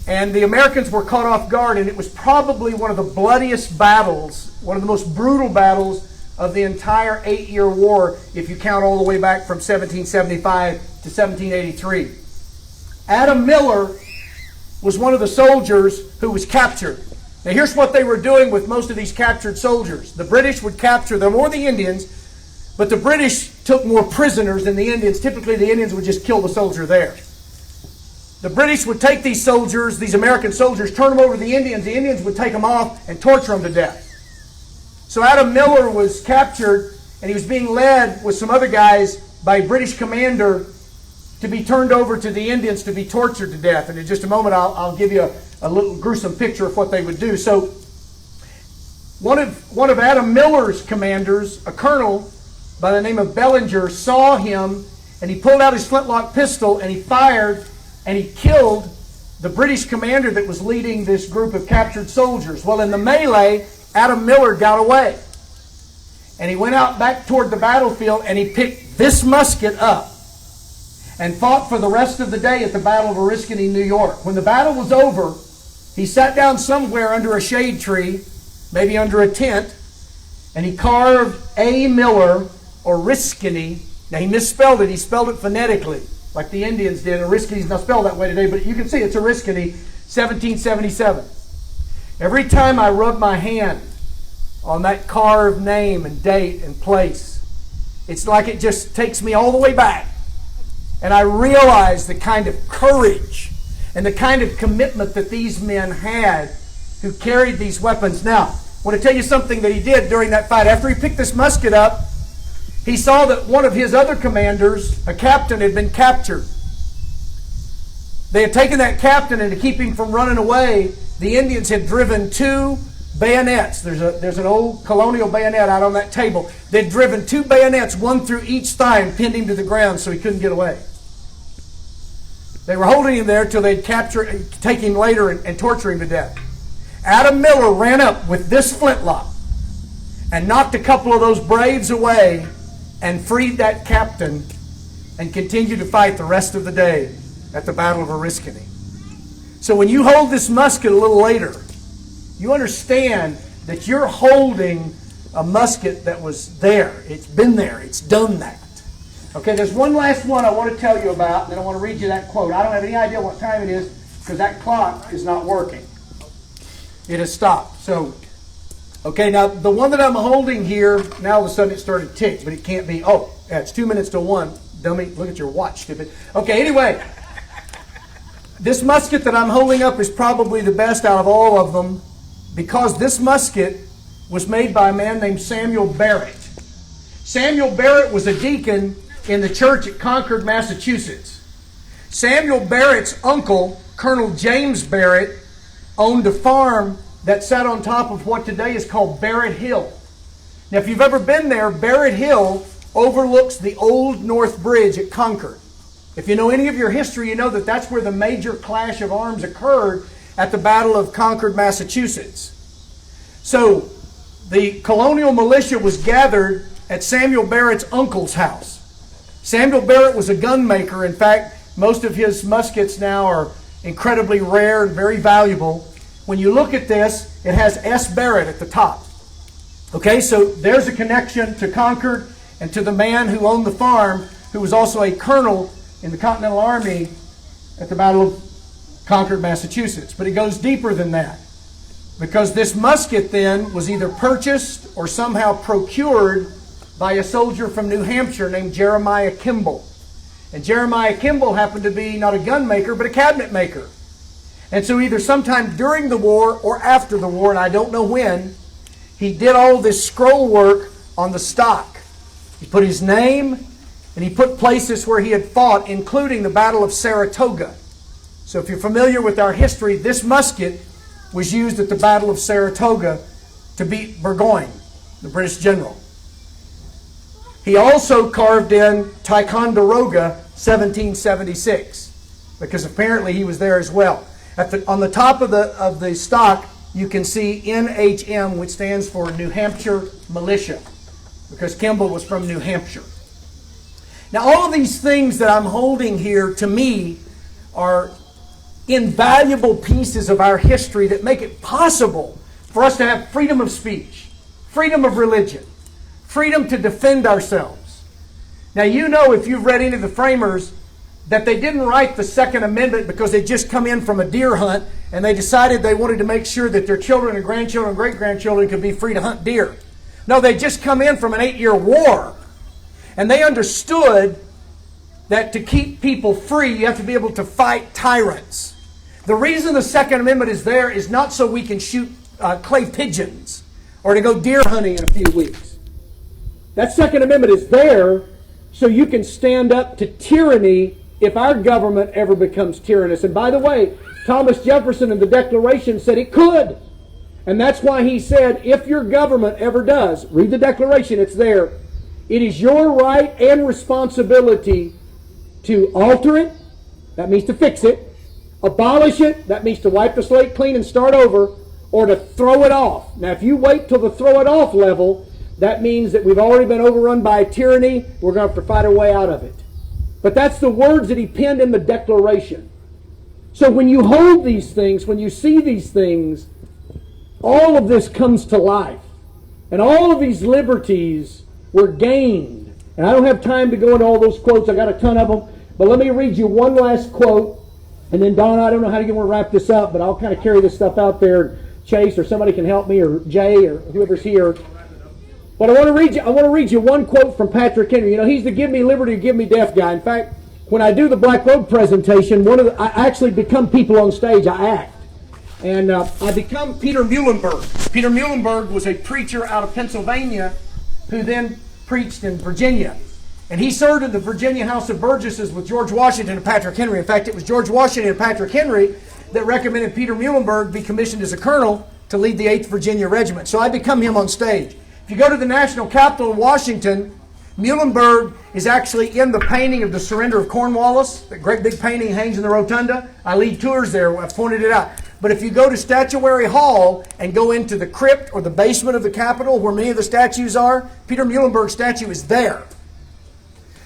And the Americans were caught off guard, and it was probably one of the bloodiest battles, one of the most brutal battles of the entire 8-year war, if you count all the way back from 1775 to 1783. Adam Miller was one of the soldiers who was captured. Now, here's what they were doing with most of these captured soldiers. The British would capture them, or the Indians, But the British took more prisoners than the Indians. Typically, the Indians would just kill the soldier there. The British would take these soldiers, these American soldiers, turn them over to the Indians would take them off and torture them to death. So Adam Miller was captured, and he was being led with some other guys by a British commander to be turned over to the Indians to be tortured to death. And in just a moment, I'll give you a little gruesome picture of what they would do. So one of Adam Miller's commanders, a colonel by the name of Bellinger, saw him, and he pulled out his flintlock pistol, and he fired, and he killed the British commander that was leading this group of captured soldiers. Well, in the melee, Adam Miller got away. And he went out back toward the battlefield, and he picked this musket up and fought for the rest of the day at the Battle of Oriskany, New York. When the battle was over, he sat down somewhere under a shade tree, maybe under a tent, and he carved A. Miller, Oriskany. Now, he misspelled it. He spelled it phonetically, like the Indians did. Oriskany is not spelled that way today, but you can see it's Oriskany, 1777. Every time I rub my hand on that carved name and date and place, it's like it just takes me all the way back. And I realize the kind of courage and the kind of commitment that these men had who carried these weapons. Now, I want to tell you something that he did during that fight. After he picked this musket up, he saw that one of his other commanders, a captain, had been captured. They had taken that captain, and to keep him from running away, the Indians had driven 2 bayonets. There's an old colonial bayonet out on that table. They'd driven 2 bayonets, one through each thigh, and pinned him to the ground so he couldn't get away. They were holding him there till they'd take him later and torture him to death. Adam Miller ran up with this flintlock and knocked a couple of those braves away and freed that captain and continued to fight the rest of the day at the Battle of Oriskany. So when you hold this musket a little later, you understand that you're holding a musket that was there. It's been there. It's done that. Okay, there's one last one I want to tell you about, and then I want to read you that quote. I don't have any idea what time it is because that clock is not working. It has stopped. So, okay, now the one that I'm holding here, now all of a sudden it started to tick, but it can't be. Oh, yeah, it's 2 minutes to 1. Dummy, look at your watch, stupid. Okay, anyway, this musket that I'm holding up is probably the best out of all of them because this musket was made by a man named Samuel Barrett. Samuel Barrett was a deacon in the church at Concord, Massachusetts. Samuel Barrett's uncle, Colonel James Barrett, owned a farm that sat on top of what today is called Barrett Hill. Now, if you've ever been there, Barrett Hill overlooks the Old North Bridge at Concord. If you know any of your history, you know that that's where the major clash of arms occurred at the Battle of Concord, Massachusetts. So, the colonial militia was gathered at Samuel Barrett's uncle's house. Samuel Barrett was a gun maker. In fact, most of his muskets now are incredibly rare and very valuable. When you look at this, it has S. Barrett at the top. Okay, so there's a connection to Concord and to the man who owned the farm, who was also a colonel in the Continental Army at the Battle of Concord, Massachusetts. But it goes deeper than that, because this musket then was either purchased or somehow procured by a soldier from New Hampshire named Jeremiah Kimball. And Jeremiah Kimball happened to be not a gun maker, but a cabinet maker. And so either sometime during the war or after the war, and I don't know when, he did all this scroll work on the stock. He put his name, and he put places where he had fought, including the Battle of Saratoga. So if you're familiar with our history, this musket was used at the Battle of Saratoga to beat Burgoyne, the British general. He also carved in Ticonderoga, 1776, because apparently he was there as well. On the top of the stock, you can see NHM, which stands for New Hampshire Militia, because Kimball was from New Hampshire. Now, all of these things that I'm holding here, to me, are invaluable pieces of our history that make it possible for us to have freedom of speech, freedom of religion, freedom to defend ourselves. Now, you know, if you've read any of the framers, that they didn't write the Second Amendment because they just come in from a deer hunt and they decided they wanted to make sure that their children and grandchildren and great-grandchildren could be free to hunt deer. No, they just come in from an 8-year war And they understood that to keep people free, you have to be able to fight tyrants. The reason the Second Amendment is there is not so we can shoot clay pigeons or to go deer hunting in a few weeks. That Second Amendment is there so you can stand up to tyranny if our government ever becomes tyrannous. And by the way, Thomas Jefferson in the Declaration said it could. And that's why he said, if your government ever does, read the Declaration, it's there, it is your right and responsibility to alter it, that means to fix it, abolish it, that means to wipe the slate clean and start over, or to throw it off. Now, if you wait till the throw it off level, that means that we've already been overrun by a tyranny. We're going to have to fight our way out of it. But that's the words that he penned in the Declaration. So when you hold these things, when you see these things, all of this comes to life. And all of these liberties were gained. And I don't have time to go into all those quotes. I got a ton of them. But let me read you one last quote. And then, Donna, I don't know how you're going to wrap this up, but I'll kind of carry this stuff out there. Chase, or somebody can help me, or Jay, or whoever's here. But I want to read you one quote from Patrick Henry. You know, he's the give me liberty or give me death guy. In fact, when I do the Black Robe presentation, I actually become people on stage. I act. And I become Peter Muhlenberg. Peter Muhlenberg was a preacher out of Pennsylvania who then preached in Virginia. And he served in the Virginia House of Burgesses with George Washington and Patrick Henry. In fact, it was George Washington and Patrick Henry that recommended Peter Muhlenberg be commissioned as a colonel to lead the 8th Virginia Regiment. So I become him on stage. If you go to the National Capitol in Washington, Muhlenberg is actually in the painting of the surrender of Cornwallis. That great big painting hangs in the rotunda. I lead tours there. I've pointed it out. But if you go to Statuary Hall and go into the crypt or the basement of the Capitol where many of the statues are, Peter Muhlenberg's statue is there.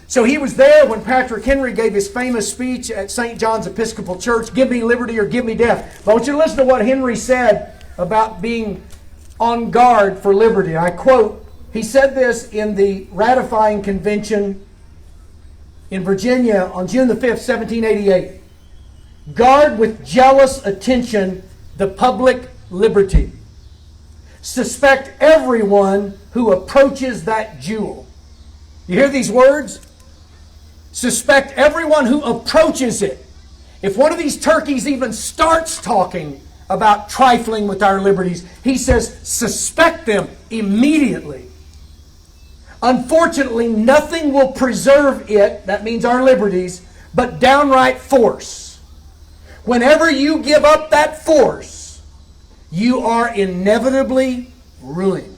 So he was there when Patrick Henry gave his famous speech at St. John's Episcopal Church, give me liberty or give me death. But I want you to listen to what Henry said about being on guard for liberty. I quote, he said this in the ratifying convention in Virginia on June the 5th, 1788. Guard with jealous attention the public liberty. Suspect everyone who approaches that jewel. You hear these words? Suspect everyone who approaches it. If one of these turkeys even starts talking about trifling with our liberties, he says, suspect them immediately. Unfortunately, nothing will preserve it, that means our liberties, but downright force. Whenever you give up that force, you are inevitably ruined.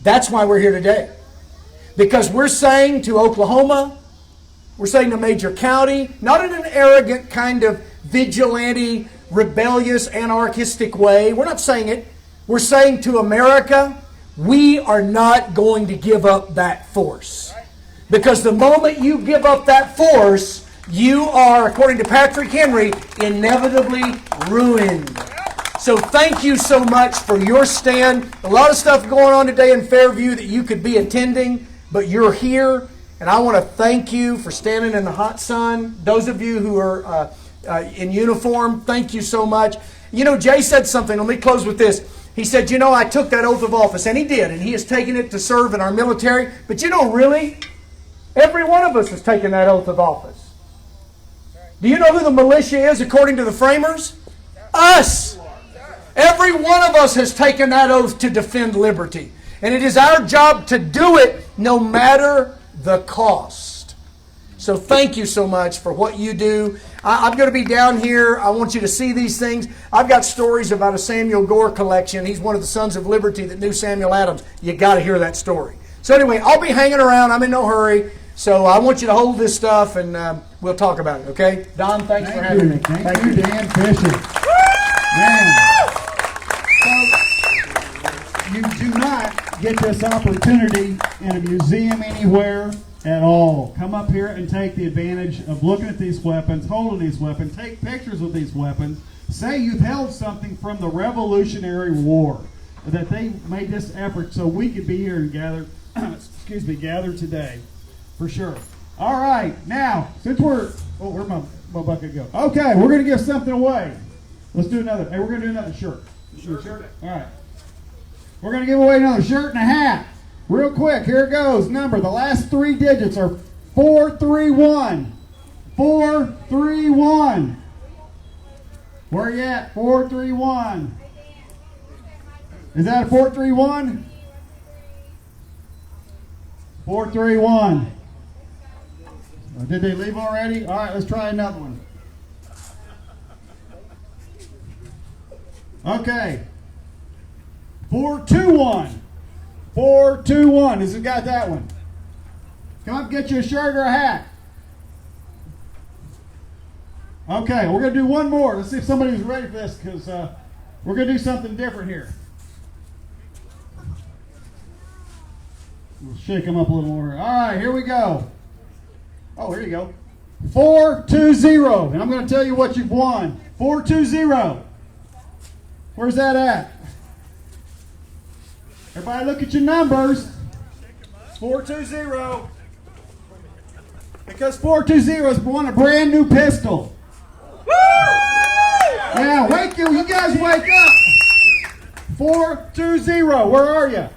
That's why we're here today. Because we're saying to Oklahoma, we're saying to Major County, not in an arrogant kind of vigilante, rebellious, anarchistic way. We're not saying it. We're saying to America, we are not going to give up that force. Because the moment you give up that force, you are, according to Patrick Henry, inevitably ruined. So thank you so much for your stand. A lot of stuff going on today in Fairview that you could be attending, but you're here. And I want to thank you for standing in the hot sun. Those of you who are in uniform, thank you so much. You know, Jay said something. Let me close with this. He said, you know, I took that oath of office. And he did. And he has taken it to serve in our military. But you know, really, every one of us has taken that oath of office. Do you know who the militia is according to the framers? Us. Every one of us has taken that oath to defend liberty. And it is our job to do it no matter the cost. So thank you so much for what you do. I'm going to be down here. I want you to see these things. I've got stories about a Samuel Gore collection. He's one of the Sons of Liberty that knew Samuel Adams. You got to hear that story. So anyway, I'll be hanging around. I'm in no hurry. So I want you to hold this stuff and we'll talk about it, okay? Don, thanks for having me. Thank you, Dan Fisher. Man. So, you do not get this opportunity in a museum anywhere at all. Come up here and take the advantage of looking at these weapons, holding these weapons, take pictures of these weapons. Say you've held something from the Revolutionary War, that they made this effort so we could be here and gather today, for sure. All right, now, since where'd my bucket go? Okay, we're going to give something away. Let's do another. Hey, we're going to do another shirt. Shirt. All right. We're going to give away another shirt and a hat. Real quick, here it goes. Number, the last 3 digits are 431. 431. Where you at? 431. Is that a 431? 431. Did they leave already? All right, let's try another one. Okay. 421. 421. Has it got that one? Come up, get you a shirt or a hat. Okay, we're going to do one more. Let's see if somebody's ready for this, because we're going to do something different here. We'll shake them up a little more. All right, here we go. Oh, here you go. 420. And I'm going to tell you what you've won. 420. Where's that at? Everybody look at your numbers. 420. Because 420 has won a brand new pistol. Woo! Yeah, wake you. You guys wake up. 420. Where are you?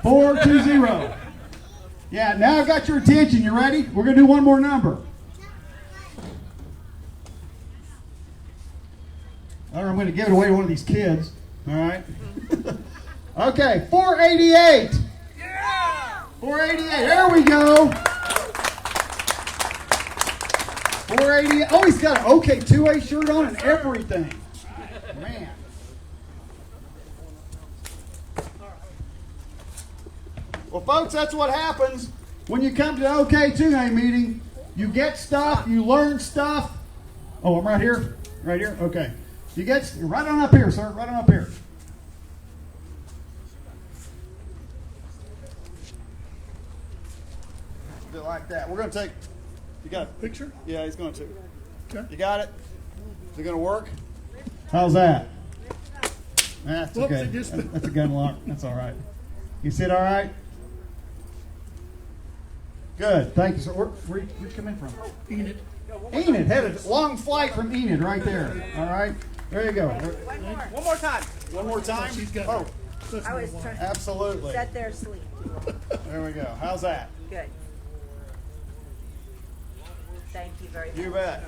420. Yeah, now I've got your attention. You ready? We're going to do one more number. All right, I'm going to give it away to one of these kids. All right. Okay, 488. Yeah! 488. There we go. 488. Oh, he's got an OK2A shirt on and everything. Man. Well, folks, that's what happens when you come to the OK2A meeting. You get stuff, you learn stuff. Oh, I'm right here? Right here? Okay. You get right on up here, sir. Right on up here. Do it like that. We're going to take. You got a picture? Yeah, he's going to. Okay. You got it? Is it going to work? How's that? That's okay. That's a gun lock. That's all right. You see it all right? Good. Thank you, sir. Where'd you come in from? Enid. Enid. Had a long flight from Enid right there. All right. There you go. One more time. One more time? Oh, I was trying to absolutely. sit there asleep. There we go. How's that? Good. Thank you very much. You bet.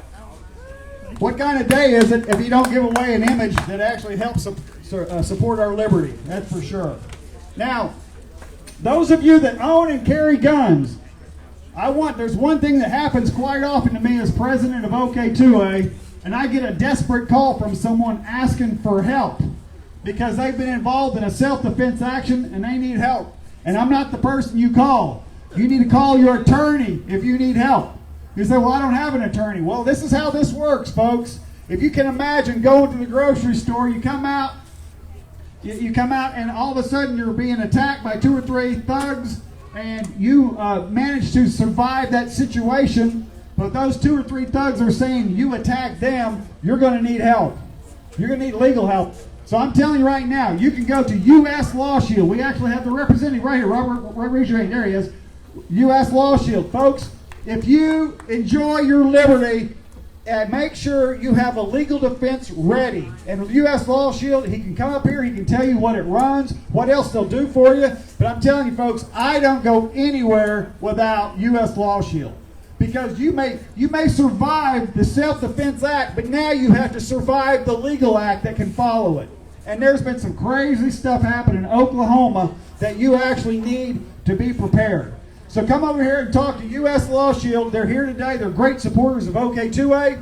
What kind of day is it if you don't give away an image that actually helps support our liberty? That's for sure. Now, those of you that own and carry guns, there's one thing that happens quite often to me as president of OK2A, and I get a desperate call from someone asking for help because they've been involved in a self-defense action and they need help. And I'm not the person you call. You need to call your attorney if you need help. You say, well, I don't have an attorney. Well, this is how this works, folks. If you can imagine going to the grocery store, you come out and all of a sudden you're being attacked by 2 or 3 thugs, and you manage to survive that situation, but those 2 or 3 thugs are saying you attacked them, you're going to need help. You're going to need legal help. So I'm telling you right now, you can go to U.S. Law Shield. We actually have the representative right here. Robert, raise your hand. There he is. U.S. Law Shield. Folks, if you enjoy your liberty, make sure you have a legal defense ready. And with U.S. Law Shield, he can come up here, he can tell you what it runs, what else they'll do for you. But I'm telling you, folks, I don't go anywhere without U.S. Law Shield. Because you may survive the Self-Defense Act, but now you have to survive the legal act that can follow it. And there's been some crazy stuff happen in Oklahoma that you actually need to be prepared. So come over here and talk to U.S. Law Shield. They're here today. They're great supporters of OK2A.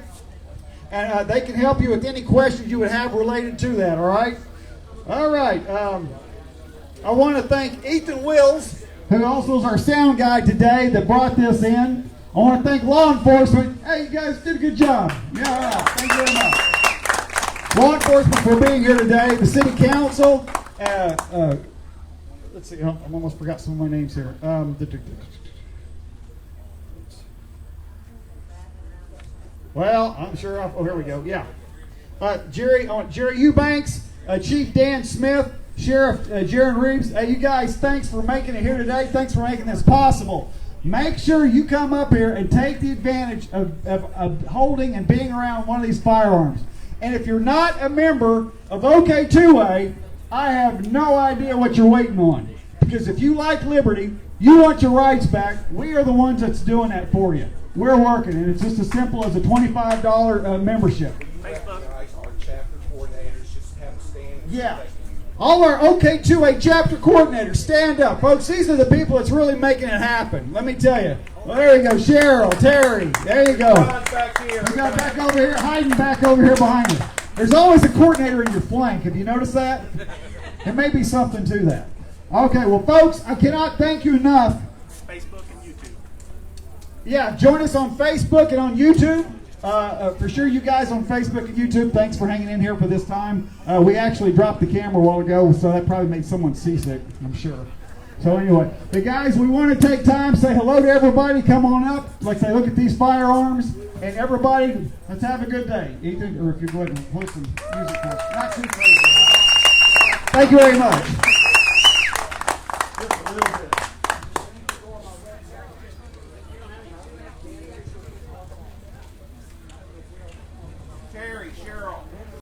And they can help you with any questions you would have related to that, all right? All right. I want to thank Ethan Wills, who also is our sound guy today that brought this in. I want to thank law enforcement. Hey, you guys did a good job. Yeah, all right. Thank you very much. Law enforcement for being here today. The city council. Let's see. I almost forgot some of my names here. Well, I'm sure. Oh, here we go. Yeah. Jerry Eubanks, Chief Dan Smith, Sheriff Jaron Reeves. Hey, you guys, thanks for making it here today. Thanks for making this possible. Make sure you come up here and take the advantage of holding and being around one of these firearms. And if you're not a member of OK2A, I have no idea what you're waiting on. Because if you like liberty, you want your rights back, we are the ones that's doing that for you. We're working, and it's just as simple as a $25 membership. Facebook. Our chapter coordinators just have a stand. Yeah. All our OK2A chapter coordinators, stand up. Folks, these are the people that's really making it happen. Let me tell you. Well, there you go. Cheryl, Terry. There you go. Back here. We got back over here, hiding back over here behind you. There's always a coordinator in your flank. Have you noticed that? There may be something to that. Okay, well, folks, I cannot thank you enough. Facebook and YouTube. Yeah, join us on Facebook and on YouTube. For sure, you guys on Facebook and YouTube, thanks for hanging in here for this time. We actually dropped the camera a while ago, so that probably made someone seasick, I'm sure. So anyway, hey guys, we want to take time, say hello to everybody, come on up. Like say, look at these firearms, and everybody, let's have a good day. Ethan, or if you go ahead and play some music for us. Not too crazy. Thank you very much.